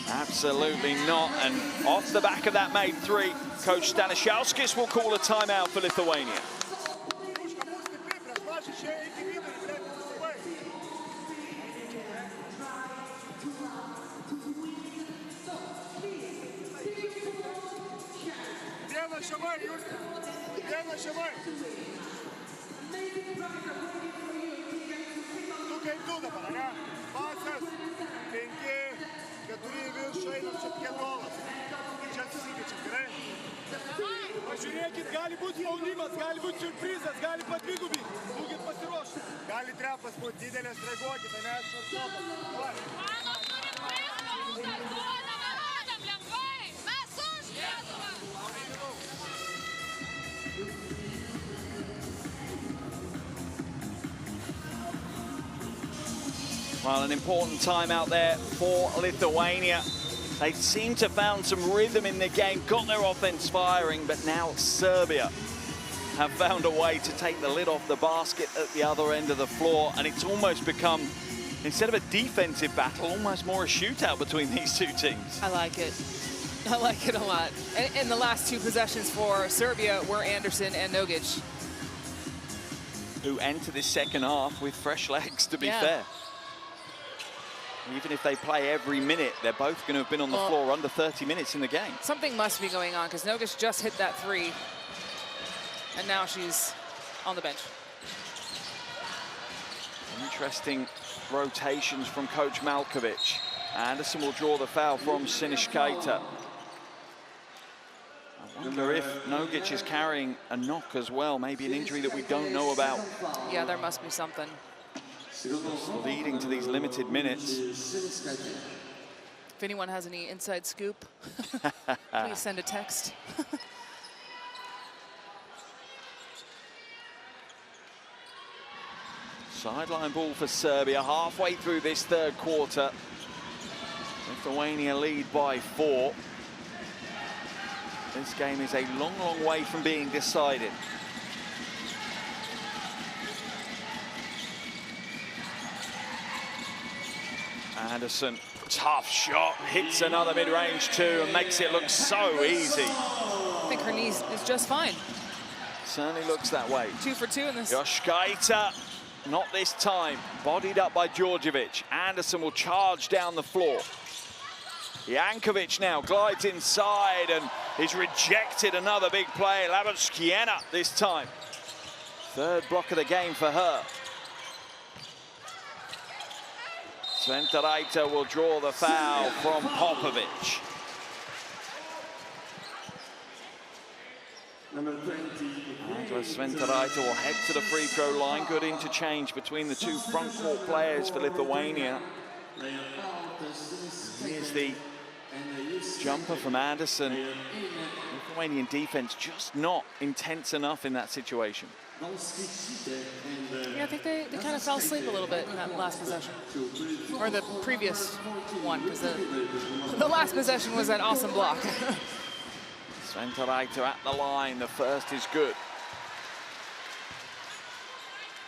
Absolutely not. And off the back of that made three, Coach Stanisłauskas will call a timeout for Lithuania. Pažiūrėkit, gali būti spaudimas, gali būti siurprizas, gali padvigubinti. Būkit pasiruošę. Gali trepas būti didelės, reaguokit, ne šartopas. Well, an important time out there for Lithuania. They seem to have found some rhythm in the game, got their offense firing, but now Serbia have found a way to take the lid off the basket at the other end of the floor, and it's almost become, instead of a defensive battle, almost more a shootout between these two teams. I like it. I like it a lot. And the last two possessions for Serbia were Anderson and Nogic, who enter this second half with fresh legs, to be fair. Even if they play every minute, they're both going to have been on the floor under 30 minutes in the game. Something must be going on because Nogic just hit that three, and now she's on the bench. Interesting rotations from Coach Malkovic. Anderson will draw the foul from Juškaitė. I wonder if Nogic is carrying a knock as well, maybe an injury that we don't know about. Yeah, there must be something. Leading to these limited minutes. If anyone has any inside scoop, please send a text. Sideline ball for Serbia, halfway through this third quarter. Lithuania lead by 4. This game is a long, long way from being decided. Anderson, tough shot, hits another mid-range too and makes it look so easy. I think her knee is just fine. Certainly looks that way. 2 for 2 in this. Juškaitė, not this time. Bodied up by Djordjevic. Anderson will charge down the floor. Jankovic now glides inside and is rejected. Another big play. Labonskiena this time. Third block of the game for her. Sventaraitis will draw the foul from Popovic. Number 20. Sventarita will head to the free throw line. Good interchange between the two front court players for Lithuania. Here's the jumper from Anderson. Lithuanian defense just not intense enough in that situation. Yeah, I think they kind of fell asleep a little bit in that last possession. Or the previous one, because the last possession was that awesome block. Sventarita at the line. The first is good.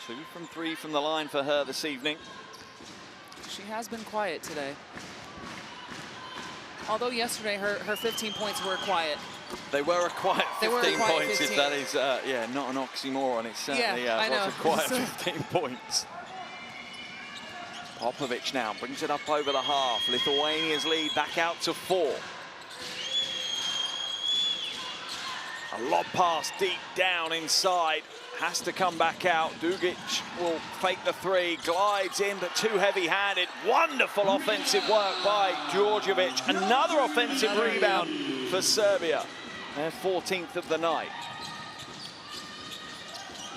2 from 3 from the line for her this evening. She has been quiet today. Although yesterday her 15 points were quiet. They were a quiet 15 points, 15. if that is, yeah, not an oxymoron. It's certainly was a quiet 15 points. Popovic now brings it up over the half. Lithuania's lead back out to 4. A lob pass deep down inside. Has to come back out. Dugic will fake the 3, glides in, but too heavy-handed. Wonderful offensive work by Djordjevic. Another offensive rebound for Serbia. Their 14th of the night.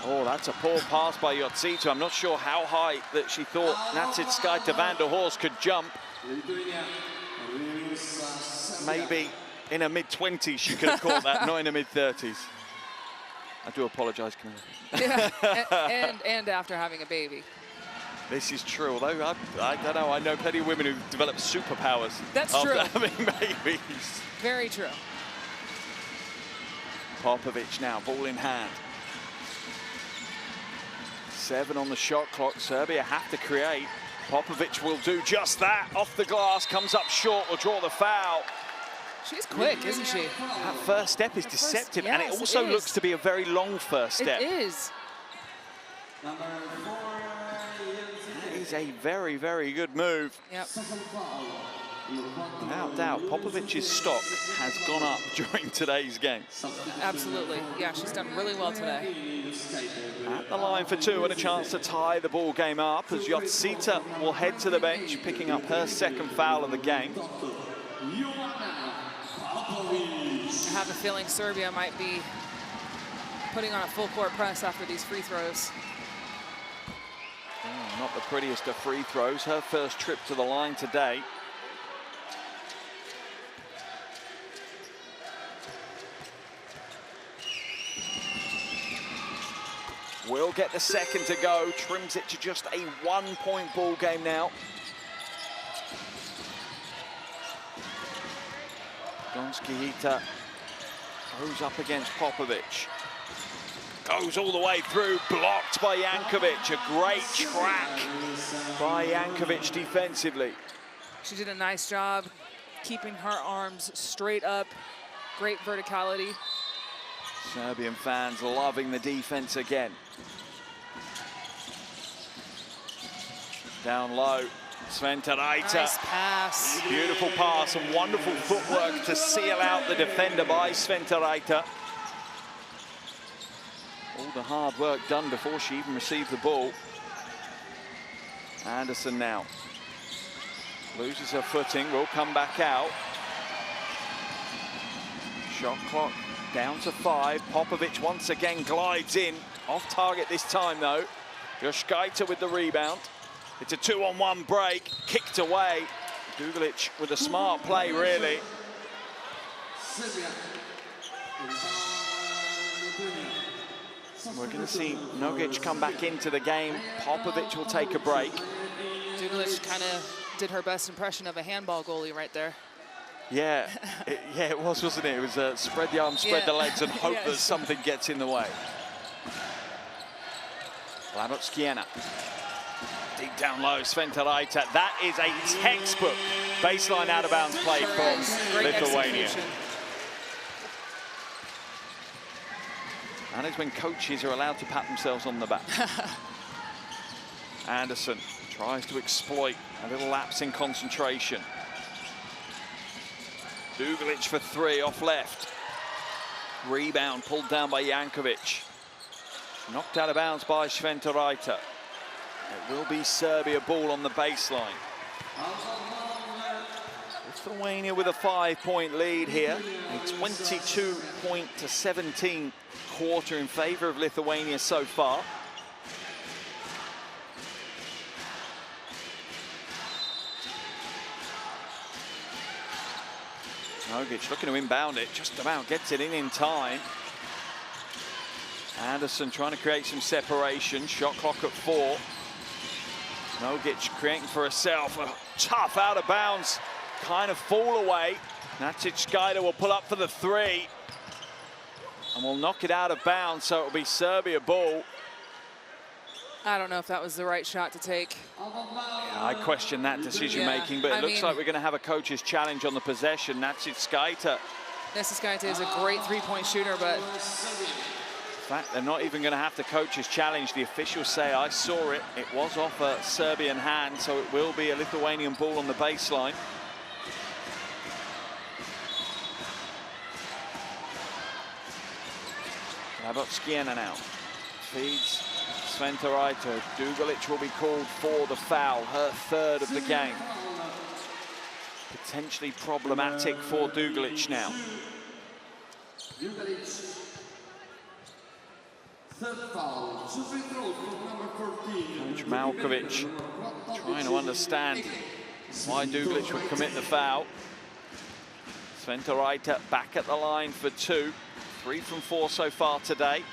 Oh, that's a poor pass by Yotsita. I'm not sure how high that she thought Natitskaita van der Horst could jump. Maybe in her mid-20s she could have caught that, not in her mid-30s. I do apologise, Camilla. Yeah, and after having a baby. This is true, although I don't know, I know plenty of women who develop superpowers after having babies. Very true. Popovic now, ball in hand. 7 on the shot clock. Serbia have to create. Popovic will do just that. Off the glass, comes up short, will draw the foul. She's quick, isn't she? That first step is deceptive, yes, and it also looks to be a very long first step. It is. That is a very, very good move. Yep. Without doubt, Popovic's stock has gone up during today's game. Absolutely. Yeah, she's done really well today. At the line for 2 and a chance to tie the ball game up as Yotsita will head to the bench, picking up her 2nd foul of the game. I have a feeling Serbia might be putting on a full court press after these free throws. Oh, not the prettiest of free throws. Her first trip to the line today. Will get the 2nd to go, trims it to just a 1-point ball game now. Donskihita goes up against Popovic. Goes all the way through, blocked by Jankovic. A great track by Jankovic defensively. She did a nice job keeping her arms straight up. Great verticality. Serbian fans loving the defense again. Down low, Sventarita. Nice pass. Beautiful pass and wonderful footwork to seal out the defender by Sventarita. All the hard work done before she even received the ball. Anderson now. Loses her footing, will come back out. Shot clock down to 5. Popovic once again glides in. Off target this time though. Yoshkaita with the rebound. It's a 2-on-1 break, kicked away. Duglic with a smart play, really. We're going to see Nogic come back into the game. Popovic will take a break. Duglic kind of did her best impression of a handball goalie right there. Yeah, it was, wasn't it? It was spread the arms, spread the legs, and hope that something gets in the way. Ladotskiena. Deep down low, Sventarita. That is a textbook baseline out-of-bounds play from Lithuania. Execution. That is when coaches are allowed to pat themselves on the back. Anderson tries to exploit a little lapse in concentration. Duglic for 3 off left. Rebound pulled down by Jankovic. Knocked out of bounds by Sventarita. It will be Serbia ball on the baseline. Lithuania with a 5-point lead here. A 22-17 quarter in favor of Lithuania so far. Nogic looking to inbound it, just about gets it in time. Anderson trying to create some separation, shot clock at 4. Nogic creating for herself, a tough out of bounds kind of fall away. Nacic will pull up for the 3 and will knock it out of bounds, so it'll be Serbia ball. I don't know if that was the right shot to take. Yeah, I question that decision making, but it looks like we're going to have a coach's challenge on the possession. Nacic is a great three-point shooter, but in fact, they're not even going to have to coach's challenge. The officials say, I saw it. It was off a Serbian hand, so it will be a Lithuanian ball on the baseline. Labotskiena now feeds Sventa Raita. Dugalic will be called for the foul, her 3rd of the game. Potentially problematic for Dugalic now. Coach Malkovic trying to understand why Dugalic would commit the foul. Sventa Raita back at the line for 2. 3 from 4 so far today.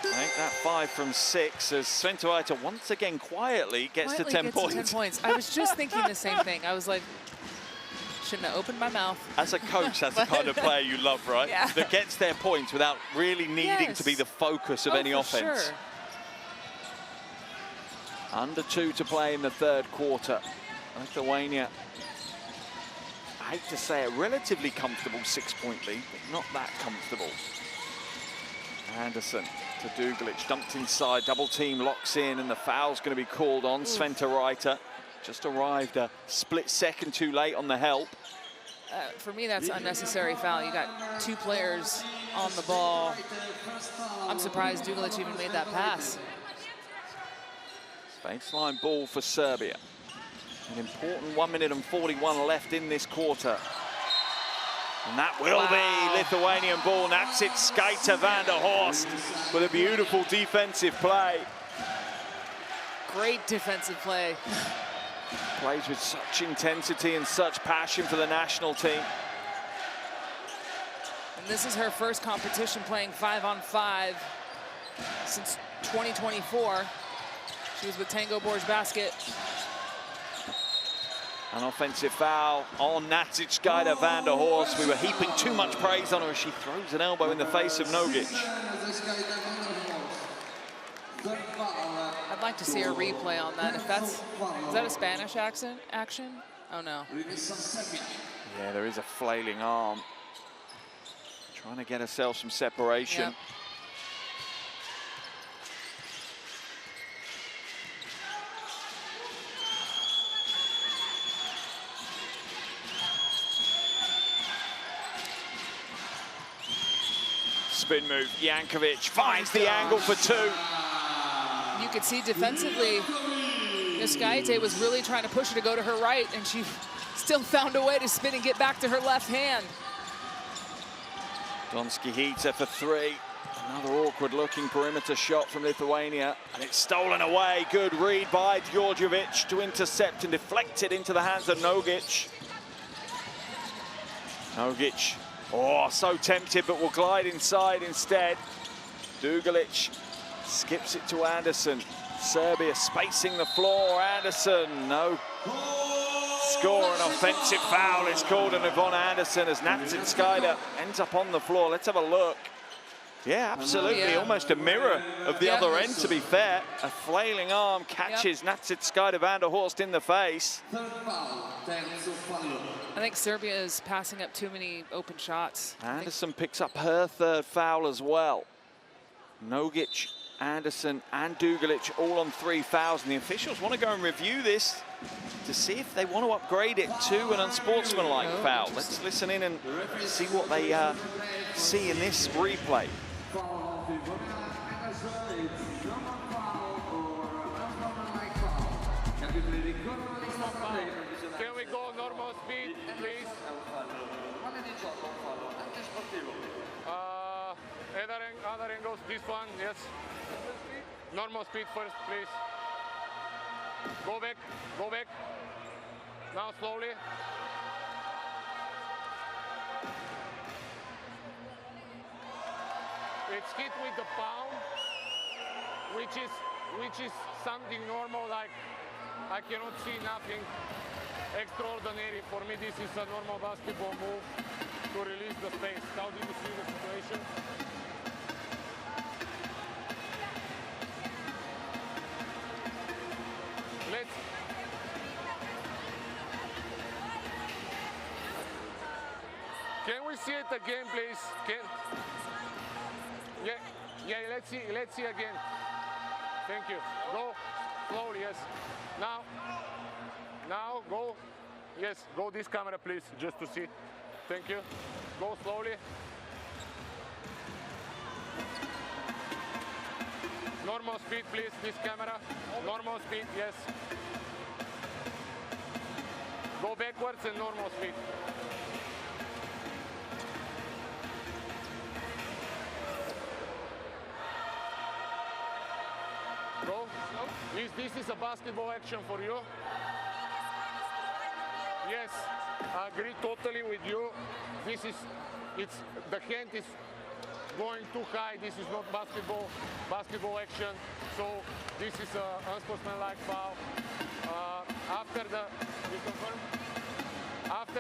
I think that 5 from 6 as Sventa Raita once again quietly gets to 10 points. I was just thinking the same thing. I was like, shouldn't have opened my mouth. As a coach, that's the kind of player you love, right? Yeah. That gets their points without really needing to be the focus of any offense. Sure. Under 2 to play in the 3rd quarter. Lithuania, I hate to say it, relatively comfortable 6-point lead, but not that comfortable. Anderson to Dugalic, dumped inside, double team locks in, and the foul's going to be called on Sventa Raita. Just arrived a split second too late on the help. For me, that's unnecessary foul. You got 2 players on the ball. I'm surprised Dugalic even made that pass. Baseline ball for Serbia. An important 1 minute and 41 left in this quarter. And that will be Lithuanian ball. Nacic van der Horst with a beautiful defensive play. Great defensive play. Plays with such intensity and such passion for the national team. And this is her first competition playing 5-on-5 since 2024. She was with Tango EuroBasket. An offensive foul on Nacic van der Horst. We were heaping too much praise on her as she throws an elbow in the face of Nogic. I'd like to see a replay on that. If that's, is that a Spanish action? Oh no. Yeah, there is a flailing arm. Trying to get herself some separation. Yep. Spin move, Jankovic finds the angle for 2. You could see defensively, Skaite was really trying to push her to go to her right, and she still found a way to spin and get back to her left hand. Donski Hita for 3. Another awkward-looking perimeter shot from Lithuania, and it's stolen away. Good read by Djordjevic to intercept and deflect it into the hands of Nogic. Nogic, oh, so tempted, but will glide inside instead. Dugalic skips it to Anderson. Serbia spacing the floor. Anderson, no score. An offensive foul is called on Yvonne Anderson as Nacic ends up on the floor. Let's have a look. Yeah, absolutely. Yeah. Almost a mirror of the other end, to be fair. A flailing arm catches Nacic van der Horst in the face. I think Serbia is passing up too many open shots. Anderson picks up her 3rd foul as well. Nogic, Anderson and Dugalic all on 3 fouls, and the officials want to go and review this to see if they want to upgrade it to an unsportsmanlike foul. Let's listen in and see what they see in this replay. Can we go, normal speed, please. Other angles, this one, yes. Normal speed first, please. Go back, go back. Now slowly. It's hit with the palm, which is something normal, like I cannot see nothing extraordinary. For me, this is a normal basketball move to release the space. How did you see the situation? Can we see it again, please? Yeah, let's see again. Thank you. Go slowly, yes. Now go. Yes, go this camera, please, just to see. Thank you. Go slowly. Normal speed, please, this camera. Normal speed, yes. Go backwards and normal speed. Go. This is a basketball action for you. Yes, I agree totally with you. The hand is going too high. This is not basketball action. So this is an unsportsmanlike foul. After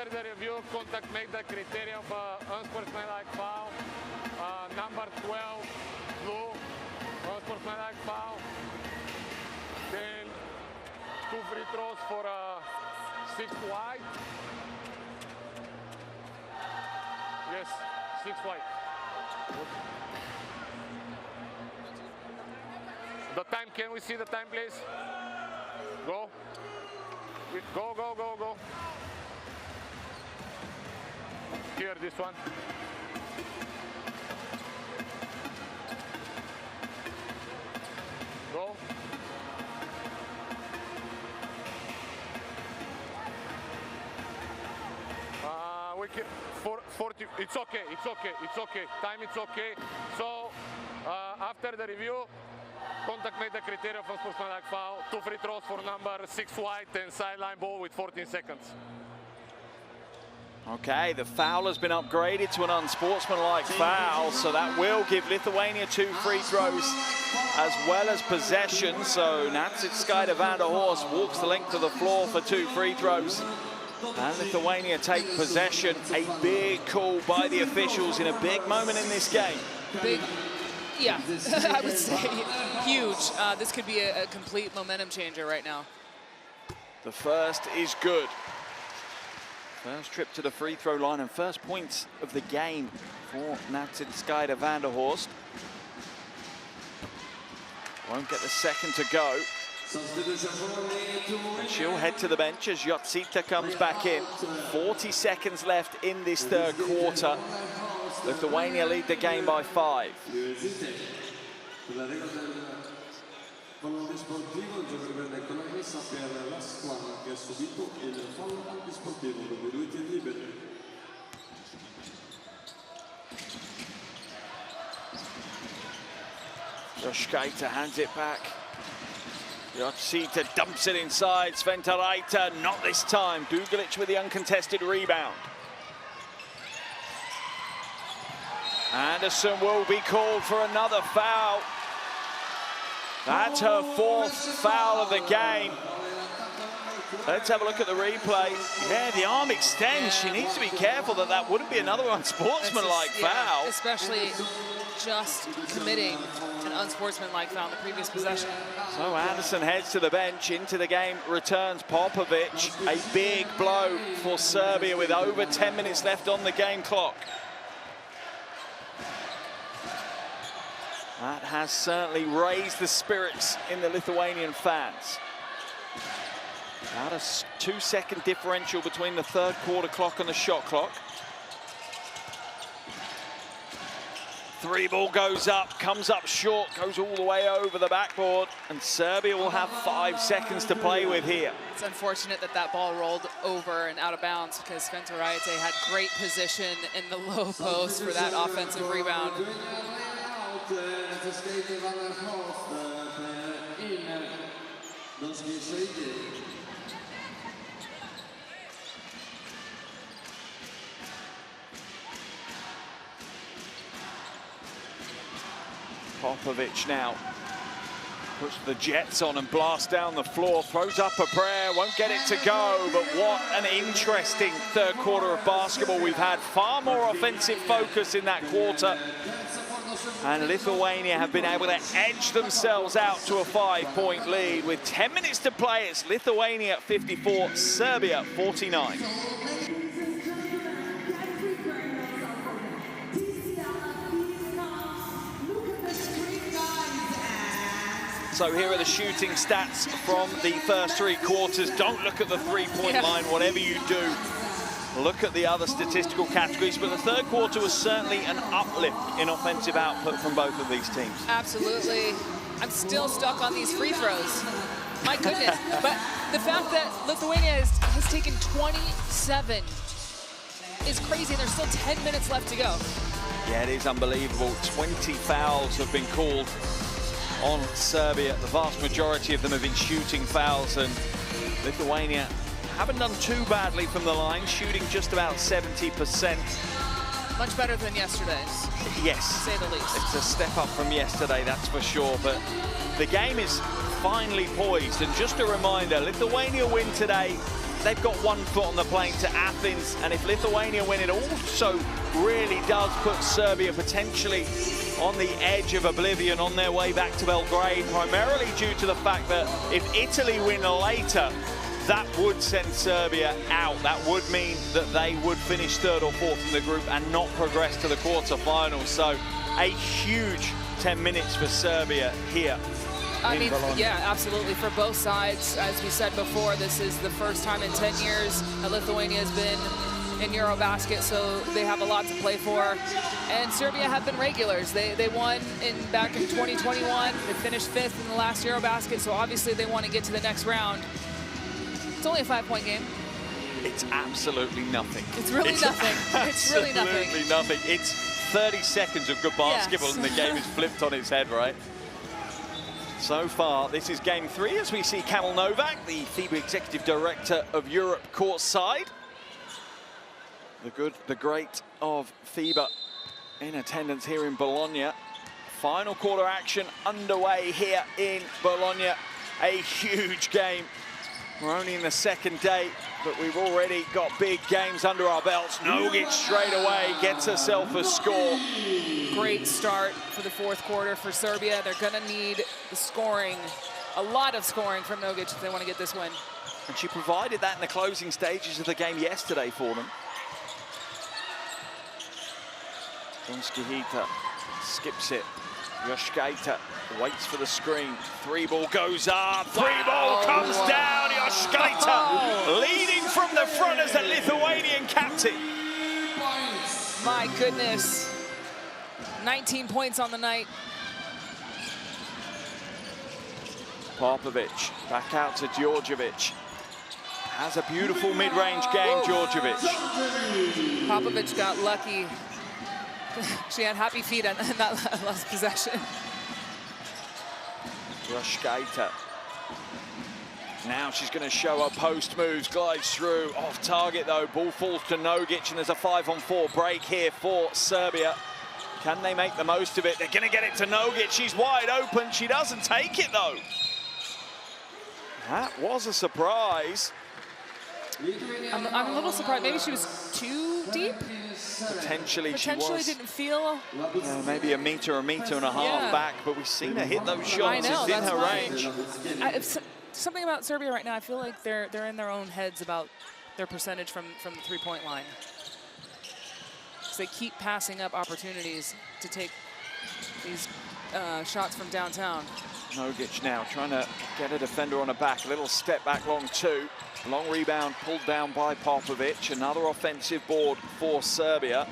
the review, contact made the criteria of unsportsmanlike foul. Number 12, blue, unsportsmanlike foul. Then 2 free throws for 6 wide. Yes, 6 wide. The time, can we see the time, please? Go. Go. Here, this one. Go. We can, 40, it's okay. Time, it's okay. So, after the review, contact made the criteria for unsportsmanlike foul. 2 free throws for number 6 wide and sideline ball with 14 seconds. Okay, the foul has been upgraded to an unsportsmanlike foul, so that will give Lithuania 2 free throws as well as possession. So Natsitskaita van der Horst walks the length of the floor for 2 free throws. And Lithuania take possession. A big call by the officials in a big moment in this game. Big, yeah, I would say huge. This could be a complete momentum changer right now. The first is good. First trip to the free throw line and first points of the game for Natsitskaita van der Horst. Won't get the second to go. And she'll head to the bench as Yotsita comes back in. 40 seconds left in this third quarter. Lithuania lead the game by 5. Joshkaita hands it back. Yotsita dumps it inside. Sventaraita, not this time. Dugalic with the uncontested rebound. Anderson will be called for another foul. That's her 4th foul of the game. Let's have a look at the replay. Yeah, the arm extends. She needs to be careful that that wouldn't be another unsportsmanlike foul. Especially just committing an unsportsmanlike foul in the previous possession. So Anderson heads to the bench. Into the game returns Popovic. A big blow for Serbia with over 10 minutes left on the game clock. That has certainly raised the spirits in the Lithuanian fans. About a 2-second differential between the third quarter clock and the shot clock. Three ball goes up, comes up short, goes all the way over the backboard, and Serbia will have 5 seconds to play with here. It's unfortunate that that ball rolled over and out of bounds because Fentoraite had great position in the low post for that offensive rebound. Popovic now puts the Jets on and blasts down the floor, throws up a prayer, won't get it to go, but what an interesting third quarter of basketball we've had. Far more offensive focus in that quarter, and Lithuania have been able to edge themselves out to a 5-point lead. With 10 minutes to play, it's Lithuania 54, Serbia 49. So here are the shooting stats from the first 3 quarters. Don't look at the three-point line, whatever you do. Look at the other statistical categories, but the third quarter was certainly an uplift in offensive output from both of these teams. Absolutely. I'm still stuck on these free throws. My goodness. But the fact that Lithuania has taken 27 is crazy, and there's still 10 minutes left to go. Yeah, it is unbelievable. 20 fouls have been called on Serbia. The vast majority of them have been shooting fouls, and Lithuania haven't done too badly from the line, shooting just about 70%. Much better than yesterday's. Yes. To say the least. It's a step up from yesterday, that's for sure, but the game is finally poised. And just a reminder, Lithuania win today, they've got 1 foot on the plane to Athens, and if Lithuania win, it also really does put Serbia potentially on the edge of oblivion on their way back to Belgrade, primarily due to the fact that if Italy win later, that would send Serbia out. That would mean that they would finish 3rd or 4th in the group and not progress to the quarterfinals. So a huge 10 minutes for Serbia here. I mean, yeah, absolutely, for both sides. As we said before, this is the first time in 10 years that Lithuania has been in EuroBasket, so they have a lot to play for. And Serbia have been regulars. They won back in 2021. They finished 5th in the last EuroBasket, so obviously they want to get to the next round. It's only a 5-point game. It's absolutely nothing. It's really nothing. It's really nothing. Absolutely nothing. It's 30 seconds of good basketball, yes. And the game is flipped on its head, right? So far, this is game 3 as we see Kamil Novak, the FIBA Executive Director of Europe, courtside. The good, the great of FIBA in attendance here in Bologna. Final quarter action underway here in Bologna. A huge game. We're only in the second day, but we've already got big games under our belts. Nogic straight away gets herself a score. Great start for the 4th quarter for Serbia. They're gonna need the scoring, a lot of scoring from Nogic if they want to get this win. And she provided that in the closing stages of the game yesterday for them. Donskihita skips it. Yoshkaita waits for the screen. 3-ball goes up. 3-ball comes down. Yoshkaita leading from the front as the Lithuanian captain. My goodness. 19 points on the night. Popovic back out to Djordjevic. Has a beautiful mid-range game, Djordjevic. Popovic got lucky. She had happy feet on that last possession. Yoshkaita. Now she's going to show her post moves, glides through. Off target though, ball falls to Nogic, and there's a 5-on-4 break here for Serbia. Can they make the most of it? They're going to get it to Nogic. She's wide open. She doesn't take it though. That was a surprise. I'm a little surprised. Maybe she was too deep? Potentially she was. Didn't feel. Maybe a meter and a half back, but we've seen her hit those shots. I know, it's in her range. Something about Serbia right now, I feel like they're in their own heads about their percentage from the 3-point line. Because they keep passing up opportunities to take these shots from downtown. Nogic now trying to get a defender on her back. A little step back long 2. Long rebound pulled down by Popovic. Another offensive board for Serbia.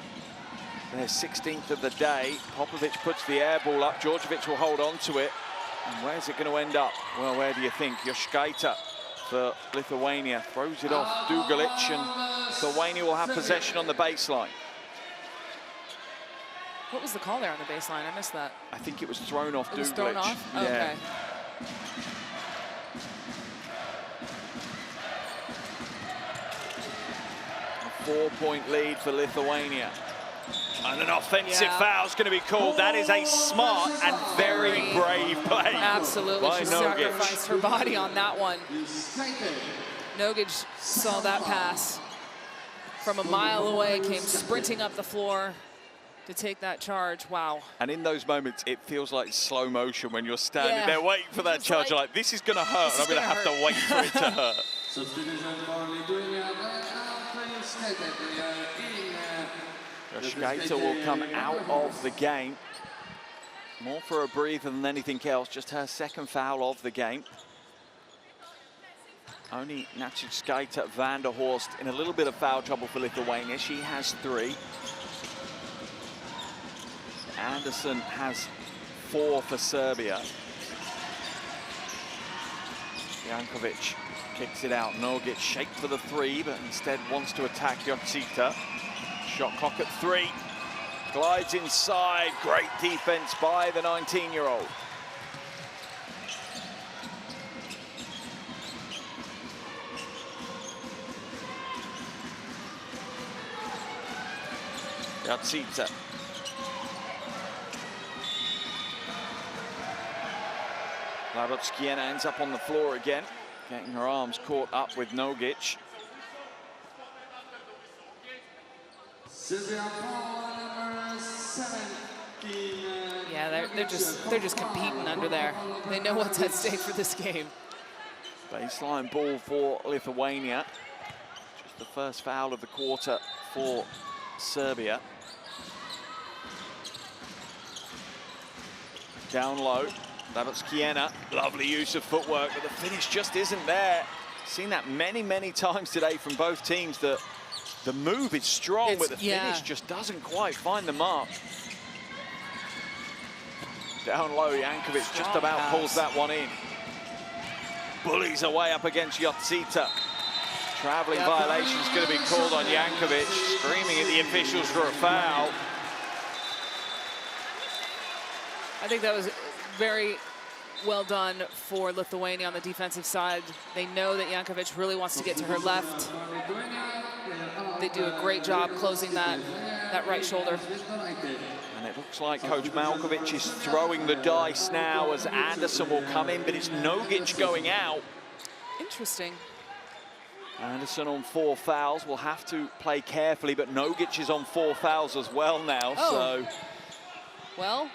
Their 16th of the day. Popovic puts the air ball up. Djordjevic will hold on to it. And where's it going to end up? Well, where do you think? Joškaitė for Lithuania throws it off Dugalic, and Lithuania will have possession on the baseline. What was the call there on the baseline? I missed that. I think it was thrown off Dugalic. It was thrown off? Yeah. Okay. A 4-point lead for Lithuania. And an offensive foul is going to be called. That is a smart and very brave play. Absolutely, by she Nogic. sacrificed her body on that one. Nogic saw that pass from a mile away, came sprinting up the floor to take that charge. Wow. And in those moments, it feels like slow motion when you're standing there waiting for that charge. You're like, this is going to hurt, and I'm going to have to wait for it to hurt. Joškaitė will come out of the game. More for a breather than anything else, just her second foul of the game. Only Joškaitė van der Horst in a little bit of foul trouble for Lithuania. She has 3. Anderson has 4 for Serbia. Jankovic kicks it out. Nogic shaped for the 3, but instead wants to attack Joškaitė. Shot clock at 3. Glides inside. Great defense by the 19-year-old. Joškaitė. Larotzkiena ends up on the floor again, getting her arms caught up with Nogic. Yeah, they're just competing under there. They know what's at stake for this game. Baseline ball for Lithuania. Just the first foul of the quarter for Serbia. Down low, Larotzkiena, lovely use of footwork, but the finish just isn't there. Seen that many, many times today from both teams, that the move is strong, but the finish just doesn't quite find the mark. Down low, Jankovic just about pulls that one in. Bullies away up against Joškaitė. Traveling violation is going to be called on Jankovic, screaming at the officials for a foul. I think that was very well done for Lithuania on the defensive side. They know that Jankovic really wants to get to her left. They do a great job closing that right shoulder. And it looks like Coach Malkovic is throwing the dice now as Anderson will come in, but it's Nogic going out. Interesting. Anderson on 4 fouls, will have to play carefully, but Nogic is on 4 fouls as well now, so. Well.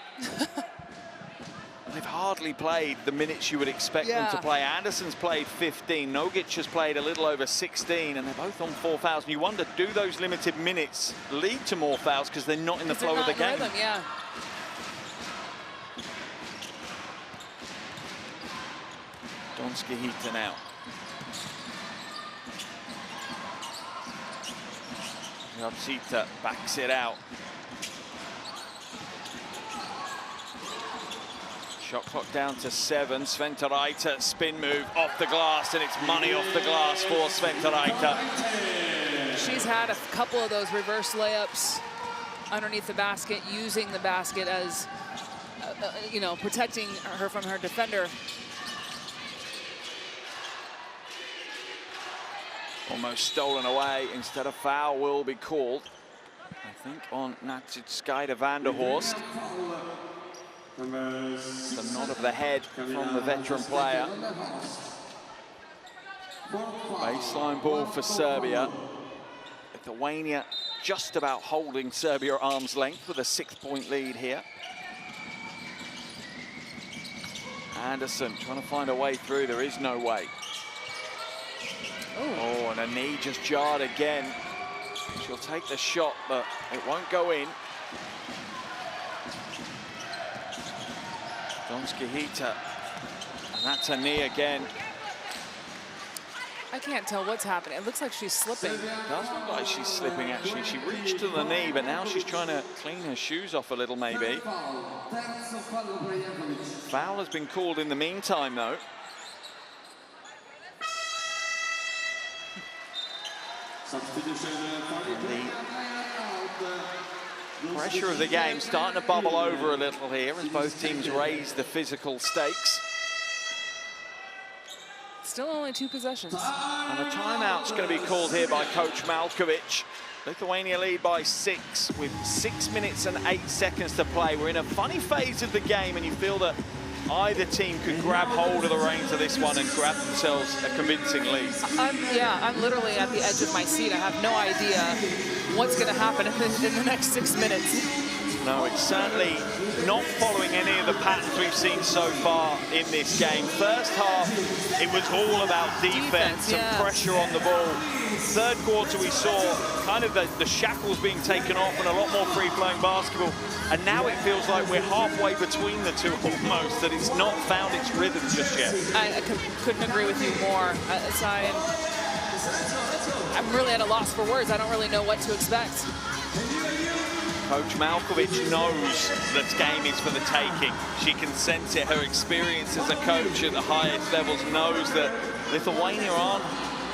They've hardly played the minutes you would expect them to play. Anderson's played 15, Nogic has played a little over 16, and they're both on 4 fouls. And you wonder, do those limited minutes lead to more fouls because they're not in the flow of the game? Rhythm, yeah. Joškaitė now. Joškaitė backs it out. Shot clock down to 7. Sventeraitë spin move off the glass, and it's money off the glass for Sventeraitë. She's had a couple of those reverse layups underneath the basket, using the basket as, you know, protecting her from her defender. Almost stolen away. Instead, a foul will be called, I think, on Joškaitė van der Horst. The nod of the head from the veteran player. Baseline ball for Serbia. Lithuania just about holding Serbia at arm's length with a 6-point lead here. Anderson trying to find a way through. There is no way. Oh, and a knee just jarred again. She'll take the shot, but it won't go in. Joškaitė, and that's a knee again. I can't tell what's happening. It looks like she's slipping. It does look like she's slipping, actually. She reached to the knee, but now she's trying to clean her shoes off a little, maybe. Foul has been called in the meantime, though. The pressure of the game starting to bubble over a little here as both teams raise the physical stakes. Still only 2 possessions. And a timeout's going to be called here by Coach Malkovich. Lithuania lead by 6 with 6 minutes and 8 seconds to play. We're in a funny phase of the game, and you feel that either team could grab hold of the reins of this one and grab themselves a convincing lead. I'm literally at the edge of my seat. I have no idea what's going to happen in the next 6 minutes. No, it's certainly not following any of the patterns we've seen so far in this game. First half, it was all about defense and pressure on the ball. Third quarter, we saw kind of the shackles being taken off and a lot more free-flowing basketball. And now it feels like we're halfway between the two almost, that it's not found its rhythm just yet. I couldn't agree with you more. I'm really at a loss for words. I don't really know what to expect. Coach Malkovich knows that game is for the taking. She can sense it. Her experience as a coach at the highest levels knows that Lithuania aren't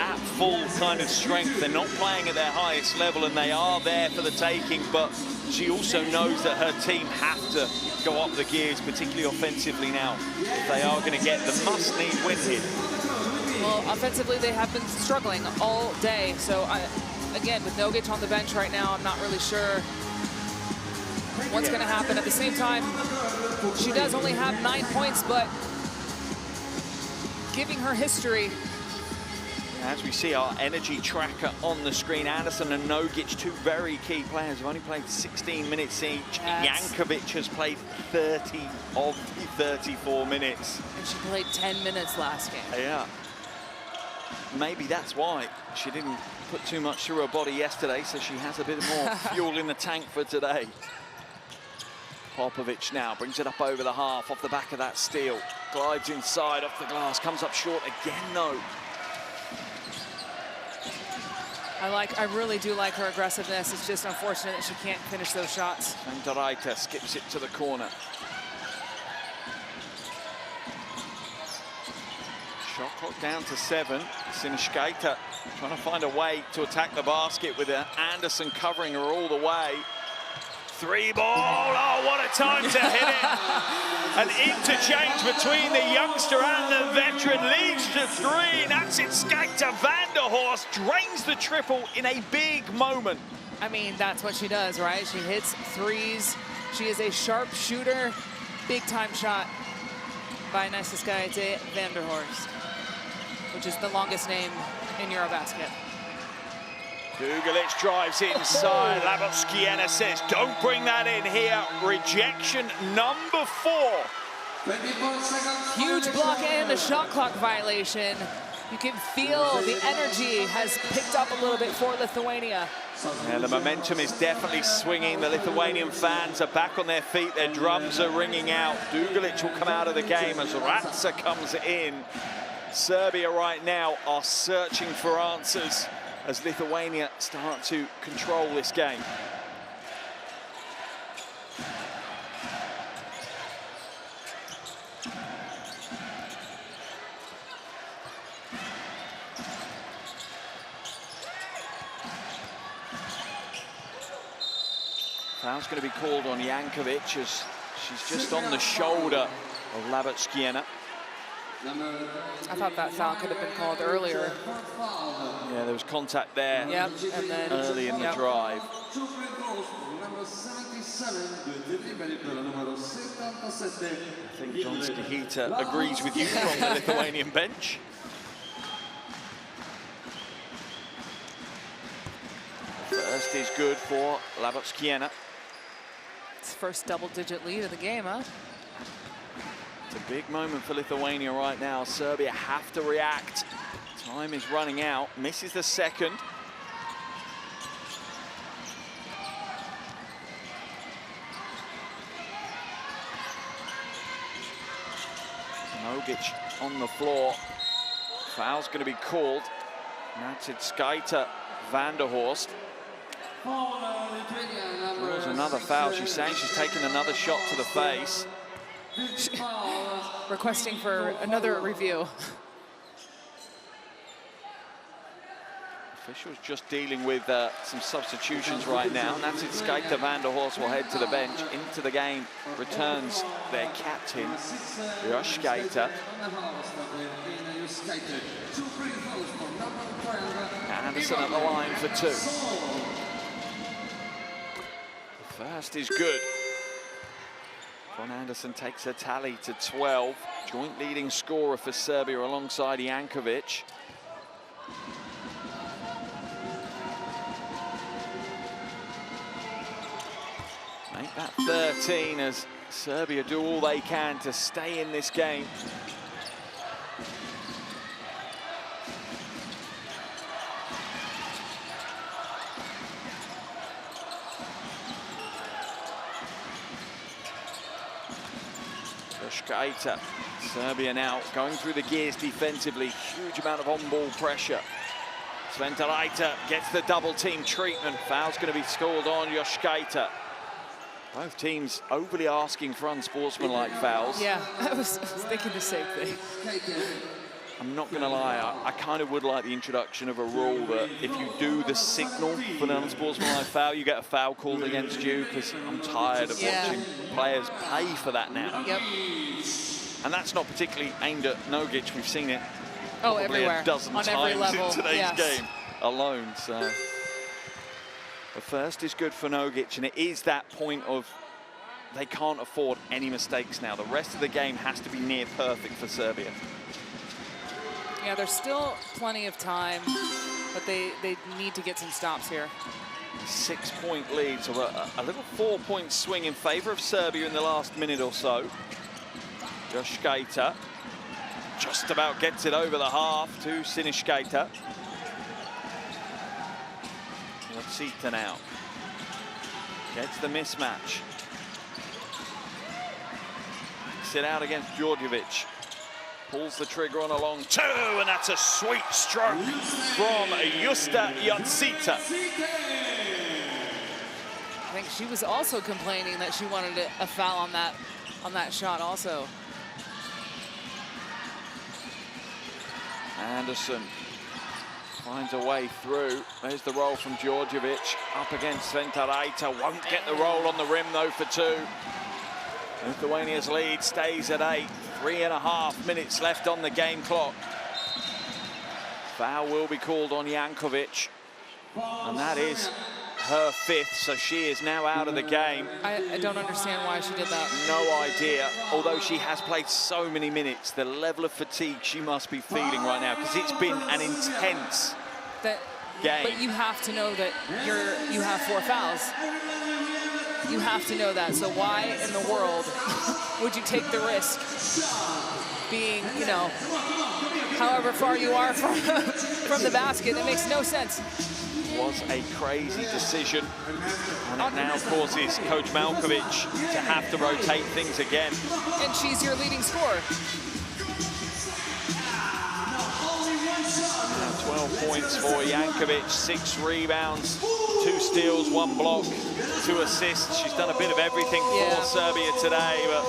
at full kind of strength. They're not playing at their highest level, and they are there for the taking, but she also knows that her team have to go up the gears, particularly offensively now, if they are going to get the must-need win here. Well, offensively, they have been struggling all day. So, again, with Nogic on the bench right now, I'm not really sure what's going to happen. At the same time, she does only have 9 points, but giving her history. As we see our energy tracker on the screen, Anderson and Nogic, 2 very key players, have only played 16 minutes each. Jankovic has played 30 of the 34 minutes. And she played 10 minutes last game. Yeah. Maybe that's why she didn't put too much through her body yesterday, so she has a bit more fuel in the tank for today. Popovic now brings it up over the half off the back of that steal. Glides inside off the glass, comes up short again though. I really do like her aggressiveness. It's just unfortunate that she can't finish those shots. And Doraita skips it to the corner. Shot clock down to 7. Sinishkaita trying to find a way to attack the basket with Anderson covering her all the way. 3 ball, oh, what a time to hit it. An interchange between the youngster and the veteran leads to 3. Sinishkaita Vanderhorst drains the triple in a big moment. I mean, that's what she does, right? She hits 3s. She is a sharp shooter. Big time shot by Sinishkaita Vanderhorst, which is the longest name in EuroBasket. Dugalic drives inside. Labotskiena says, don't bring that in here. Rejection number 4. Huge block and a shot clock violation. You can feel the energy has picked up a little bit for Lithuania. Yeah, the momentum is definitely swinging. The Lithuanian fans are back on their feet. Their drums are ringing out. Dugalic will come out of the game as Ratsa comes in. Serbia right now are searching for answers as Lithuania start to control this game. Foul's going to be called on Jankovic as she's just on the shoulder of Labotskiena. I thought that foul could have been called earlier. Yeah, there was contact there and then, early in the drive. I think Donski Hita agrees with you from the Lithuanian bench. First is good for Labotskiena. It's first double-digit lead of the game, huh? It's a big moment for Lithuania right now. Serbia have to react. Time is running out. Misses the second. Nogic on the floor. Foul's going to be called. Natitskaita Vanderhorst. There's another foul. She's saying she's taken another shot to the face. Requesting for another review. Officials just dealing with some substitutions right now. Natitskaita Vanderhorst will head to the bench. Into the game returns their captain, Joshkaita. Anderson at the line for 2. The first is good. Von Anderson takes her tally to 12. Joint leading scorer for Serbia alongside Jankovic. Make that 13 as Serbia do all they can to stay in this game. Joshkaita, Serbia now going through the gears defensively. Huge amount of on-ball pressure. Sventalaita gets the double team treatment. Foul's going to be scored on Joshkaita. Both teams overly asking for unsportsmanlike fouls. Yeah, I was thinking the same thing. I'm not going to lie, I kind of would like the introduction of a rule that if you do the signal for an unsportsmanlike foul, you get a foul called against you, because I'm tired of watching players pay for that now. Yep. And that's not particularly aimed at Nogic. We've seen it everywhere. a dozen on times every level. in today's game alone. So the first is good for Nogic, and it is that point of they can't afford any mistakes now. The rest of the game has to be near perfect for Serbia. Yeah, there's still plenty of time, but they need to get some stops here. 6-point lead, so a little 4-point swing in favor of Serbia in the last minute or so. Joshkaita just about gets it over the half to Sinishkaita. Watsita now gets the mismatch. Sit out against Djordjevic. Pulls the trigger on a long 2, and that's a sweet stroke from Justa Jotsita. I think she was also complaining that she wanted a foul on that shot also. Anderson finds a way through. There's the roll from Djordjevic. Up against Sventalaita. Won't get the roll on the rim, though, for 2. Lithuania's lead stays at 8. 3.5 minutes left on the game clock. Foul will be called on Jankovic. And that is her 5th, so she is now out of the game. I don't understand why she did that. No idea. Although she has played so many minutes, the level of fatigue she must be feeling right now, because it's been an intense game. But you have to know that you have 4 fouls. You have to know that. So why in the world would you take the risk being, you know, however far you are from the basket? It makes no sense. Was a crazy decision, and it now causes Coach Malkovic to have to rotate things again. And she's your leading scorer. 12 points for Jankovic, 6 rebounds, 2 steals, 1 block, 2 assists. She's done a bit of everything for Serbia today, but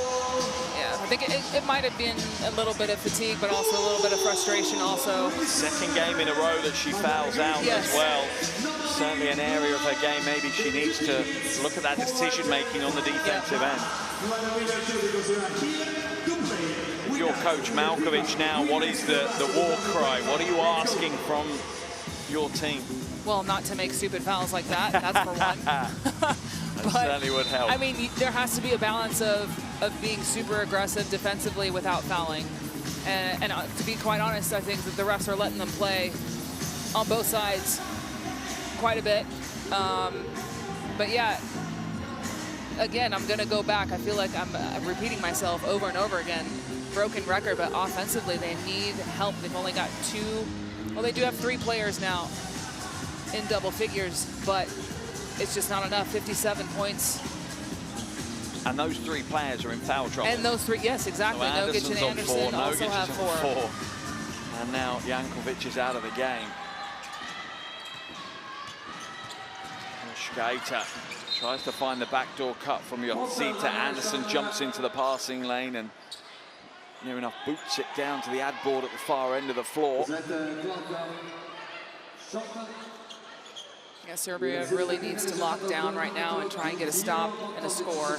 I think it might have been a little bit of fatigue, but also a little bit of frustration also. Second game in a row that she fouls out as well. Certainly an area of her game maybe she needs to look at that decision-making on the defensive end. If you're Coach Malkovic now, what is the war cry? What are you asking from your team? Well, not to make stupid fouls like that, that's for one. That certainly would help. I mean, there has to be a balance of being super aggressive defensively without fouling. And to be quite honest, I think that the refs are letting them play on both sides quite a bit. But yeah, again, I'm going to go back. I feel like I'm repeating myself over and over again. Broken record, but offensively, they need help. They've only got 2. Well, they do have 3 players now in double figures, but it's just not enough. 57 points. And those 3 players are in foul trouble. And those 3, yes, exactly. So Nogic and Anderson also have 4. And now Jankovic is out of the game. Joškaitė tries to find the backdoor cut from Josita. Anderson jumps into the passing lane and near enough boots it down to the ad board at the far end of the floor. Yeah, Serbia really needs to lock down right now and try and get a stop and a score.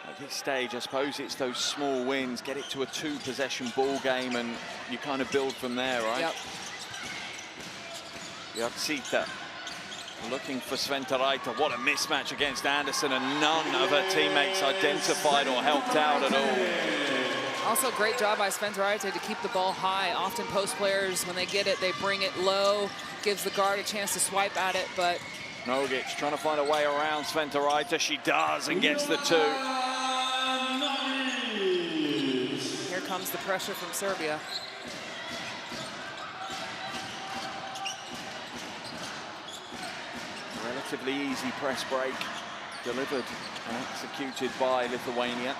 At this stage, I suppose it's those small wins, get it to a 2-possession ball game, and you kind of build from there, right? Yep. Josita looking for Sventaraita. What a mismatch against Anderson, and none of her teammates identified or helped out at all. Also, great job by Sventaraita to keep the ball high. Often post players, when they get it, they bring it low, gives the guard a chance to swipe at it, but... Nogic trying to find a way around Sventaraita. She does and gets the 2. Here comes the pressure from Serbia. Relatively easy press break, delivered and executed by Lithuania.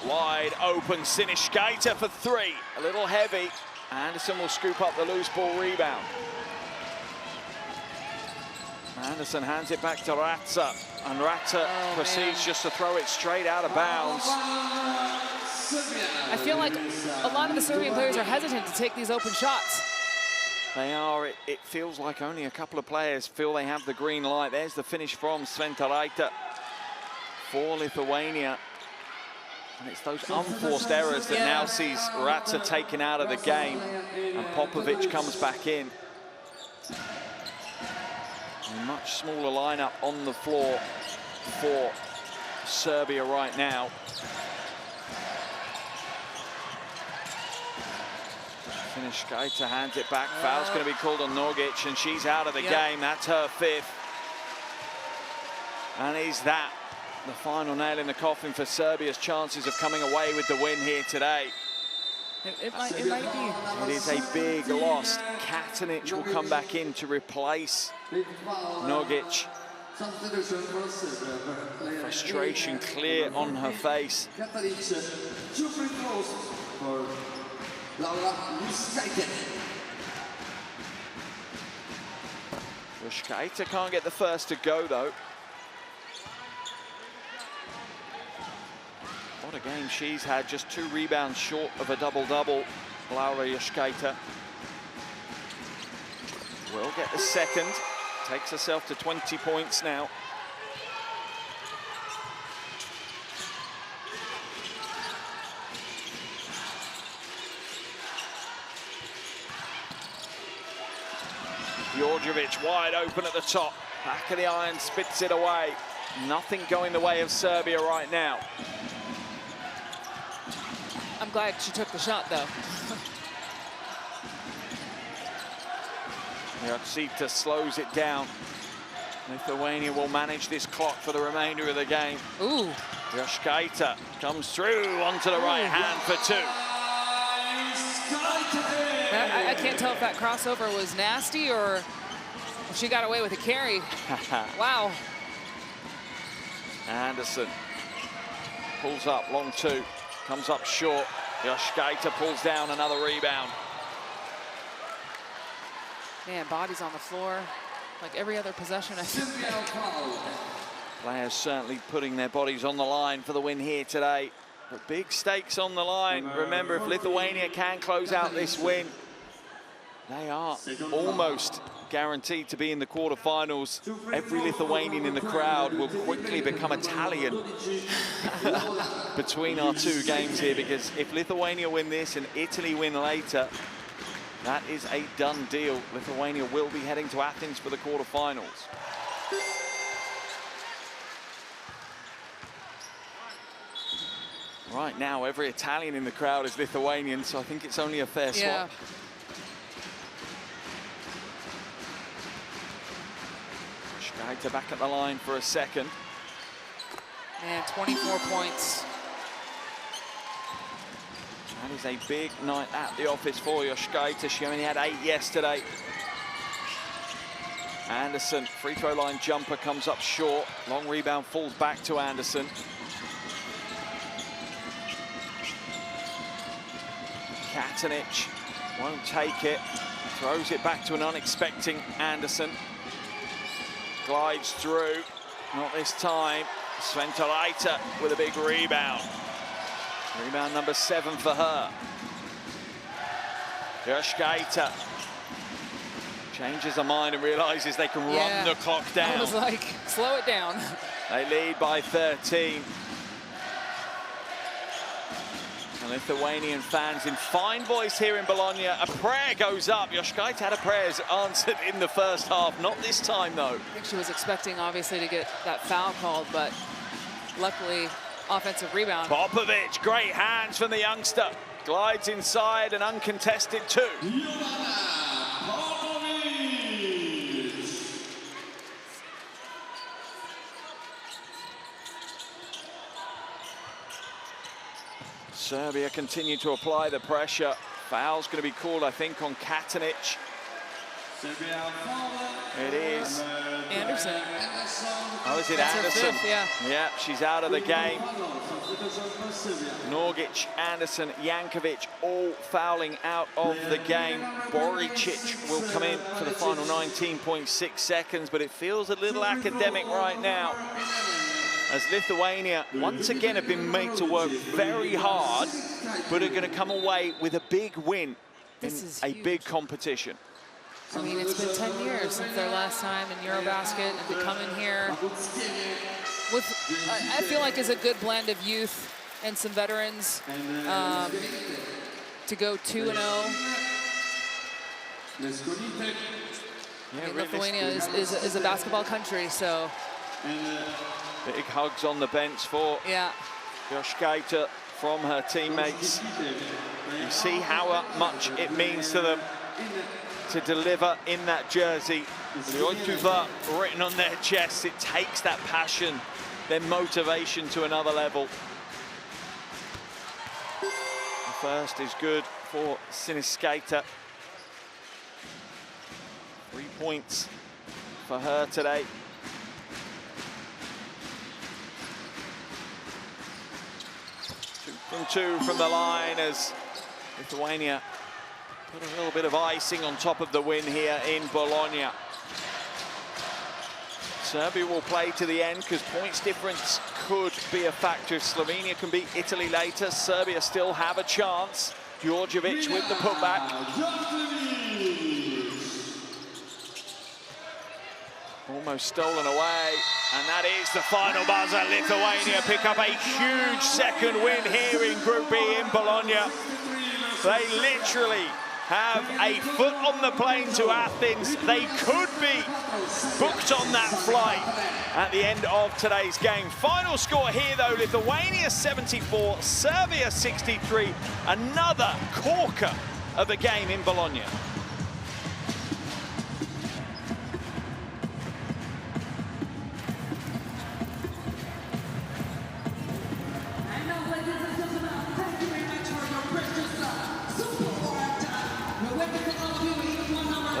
Wide open, Siniškaitė for 3. A little heavy. Anderson will scoop up the loose ball rebound. Anderson hands it back to Ratsa, and Ratsa proceeds just to throw it straight out of bounds. I feel like a lot of the Serbian players are hesitant to take these open shots. They are. It feels like only a couple of players feel they have the green light. There's the finish from Sventaraita for Lithuania. And it's those unforced errors that now sees Ratsa taken out of the game, and Popovic comes back in. A much smaller lineup on the floor for Serbia right now. Siniškaitė hands it back. Foul's going to be called on Nogic, and she's out of the game. That's her 5th. And is that the final nail in the coffin for Serbia's chances of coming away with the win here today? It might be. It is a big loss. Katanic will come back in to replace Nogic. Frustration clear on her face. Joškaitė can't get the first to go, though. What a game she's had, just 2 rebounds short of a double-double. Laura Joškaitė will get the second, takes herself to 20 points now. Djordjevic wide open at the top, back of the iron, spits it away. Nothing going the way of Serbia right now. I'm glad she took the shot, though. Josita slows it down. Lithuania will manage this clock for the remainder of the game. Ooh. Joškaitė comes through onto the right hand for 2. I can't tell if that crossover was nasty or if she got away with a carry. Wow. Anderson pulls up, long 2. Comes up short. Joškaitė pulls down another rebound. Man, bodies on the floor. Like every other possession, I think. Players certainly putting their bodies on the line for the win here today. But big stakes on the line. Remember, if Lithuania can close out this win, they are almost guaranteed to be in the quarterfinals. Every Lithuanian in the crowd will quickly become Italian between our 2 games here, because if Lithuania win this and Italy win later, that is a done deal. Lithuania will be heading to Athens for the quarterfinals. Right now, every Italian in the crowd is Lithuanian, so I think it's only a fair swap. Joškaitė back at the line for a second. Man, 24 points. That is a big night at the office for Joškaitė. She only had 8 yesterday. Anderson, free throw line jumper comes up short. Long rebound falls back to Anderson. Katanic won't take it. Throws it back to an unexpected Anderson. Glides through. Not this time. Sventolaita with a big rebound. Rebound number 7 for her. Joshkaita changes her mind and realizes they can run the clock down. I was like, slow it down. They lead by 13. And Lithuanian fans in fine voice here in Bologna. A prayer goes up. Joshkaita had a prayer answered in the first half. Not this time, though. I think she was expecting, obviously, to get that foul called, but luckily, offensive rebound. Popovic, great hands from the youngster. Glides inside, an uncontested 2. Serbia continue to apply the pressure. Foul's going to be called, I think, on Katanic. It is Anderson. Oh, is it That's Anderson? her 5th, yeah. Yeah, she's out of the game. Norgic, Anderson, Jankovic, all fouling out of the game. Boricic will come in for the final 19.6 seconds, but it feels a little academic right now, as Lithuania once again have been made to work very hard, but are going to come away with a big win in a big competition. I mean, it's been 10 years since their last time in EuroBasket, and to come in here with, I feel like, is a good blend of youth and some veterans to go 2-0. I mean, Lithuania is a basketball country, so. Big hugs on the bench for Joshkaita from her teammates. You see how much it means to them to deliver in that jersey. Lyotuva written on their chests. It takes that passion, their motivation to another level. The first is good for Siniskaita. 3 points for her today. Two from the line as Lithuania put a little bit of icing on top of the win here in Bologna. Serbia will play to the end because points difference could be a factor. If Slovenia can beat Italy later, Serbia still have a chance. Djordjevic with the putback. Almost stolen away, and that is the final buzzer. Lithuania pick up a huge second win here in Group B in Bologna. They literally have a foot on the plane to Athens. They could be booked on that flight at the end of today's game. Final score here, though, Lithuania 74, Serbia 63. Another corker of the game in Bologna.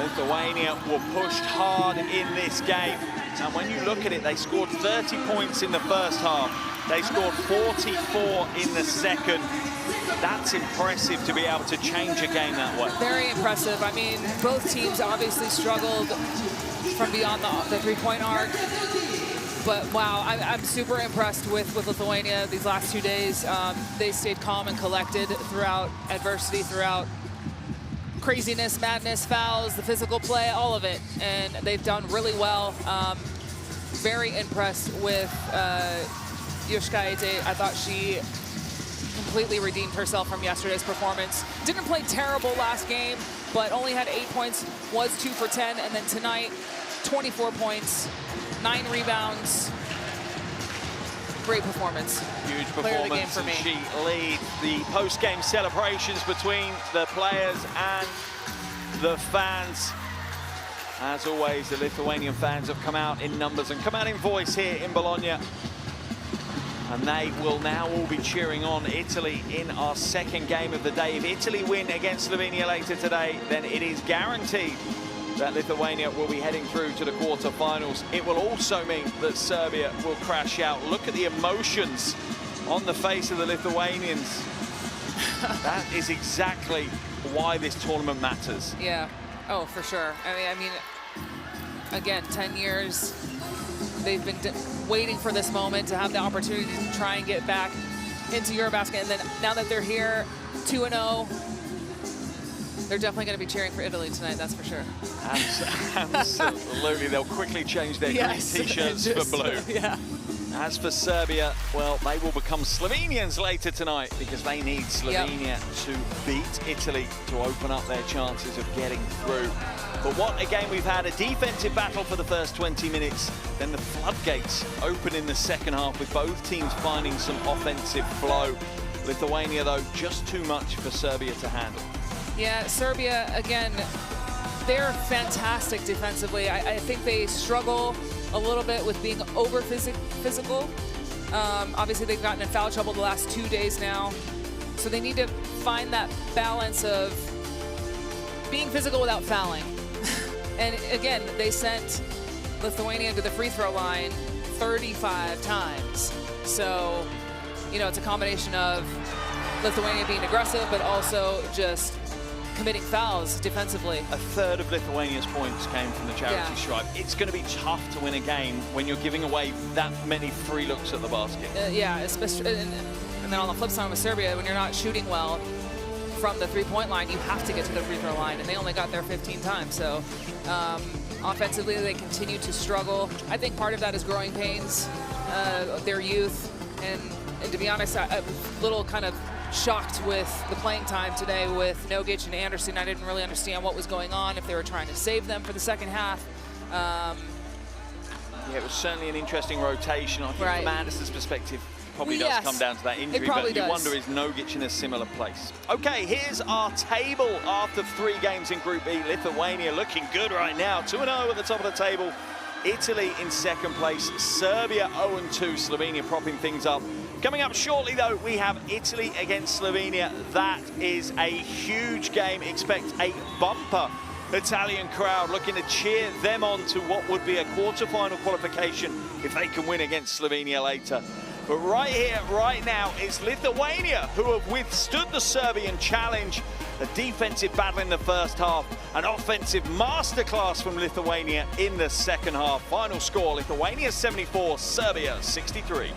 Lithuania were pushed hard in this game. And when you look at it, they scored 30 points in the first half. They scored 44 in the second. That's impressive to be able to change a game that way. Very impressive. I mean, both teams obviously struggled from beyond the three-point arc. But wow, I'm super impressed with Lithuania these last 2 days. They stayed calm and collected throughout adversity, throughout craziness, madness, fouls, the physical play, all of it. And they've done really well. Very impressed with Joshkaita. I thought she completely redeemed herself from yesterday's performance. Didn't play terrible last game, but only had 8 points, was 2 for 10. And then tonight, 24 points, 9 rebounds. Great performance. Huge performance. Player of the game for me. She leads the post-game celebrations between the players and the fans. As always, the Lithuanian fans have come out in numbers and come out in voice here in Bologna. And they will now all be cheering on Italy in our second game of the day. If Italy win against Slovenia later today, then it is guaranteed that Lithuania will be heading through to the quarterfinals. It will also mean that Serbia will crash out. Look at the emotions on the face of the Lithuanians. That is exactly why this tournament matters. Yeah, Oh, for sure. I mean, again, 10 years, they've been waiting for this moment to have the opportunity to try and get back into EuroBasket. And then now that they're here, 2-0, they're definitely going to be cheering for Italy tonight, that's for sure. Absolutely. They'll quickly change their green T-shirts for blue. Yeah. As for Serbia, well, they will become Slovenians later tonight because they need Slovenia to beat Italy to open up their chances of getting through. But what a game we've had, a defensive battle for the first 20 minutes, then the floodgates open in the second half with both teams finding some offensive flow. Lithuania, though, just too much for Serbia to handle. Yeah, Serbia, again, they're fantastic defensively. I think they struggle a little bit with being over physical. Obviously, they've gotten in foul trouble the last 2 days now. So they need to find that balance of being physical without fouling. And again, they sent Lithuania to the free throw line 35 times. So, you know, it's a combination of Lithuania being aggressive, but also just committing fouls defensively. A third of Lithuania's points came from the charity stripe. It's going to be tough to win a game when you're giving away that many free looks at the basket. Yeah, especially, and then on the flip side with Serbia, when you're not shooting well from the three-point line, you have to get to the free throw line, and they only got there 15 times. So offensively, they continue to struggle. I think part of that is growing pains, their youth, and to be honest, I'm a little kind of shocked with the playing time today with Nogic and Anderson. I didn't really understand what was going on, if they were trying to save them for the second half. Yeah, it was certainly an interesting rotation. I think from Anderson's perspective, probably does come down to that injury, but you wonder, is Nogic in a similar place? Okay, here's our table after 3 games in Group B. Lithuania looking good right now, 2-0 at the top of the table. Italy in second place, Serbia 0-2, Slovenia propping things up. Coming up shortly, though, we have Italy against Slovenia. That is a huge game. Expect a bumper Italian crowd looking to cheer them on to what would be a quarter-final qualification if they can win against Slovenia later. But right here, right now, is Lithuania, who have withstood the Serbian challenge. A defensive battle in the first half, an offensive masterclass from Lithuania in the second half. Final score, Lithuania 74, Serbia 63.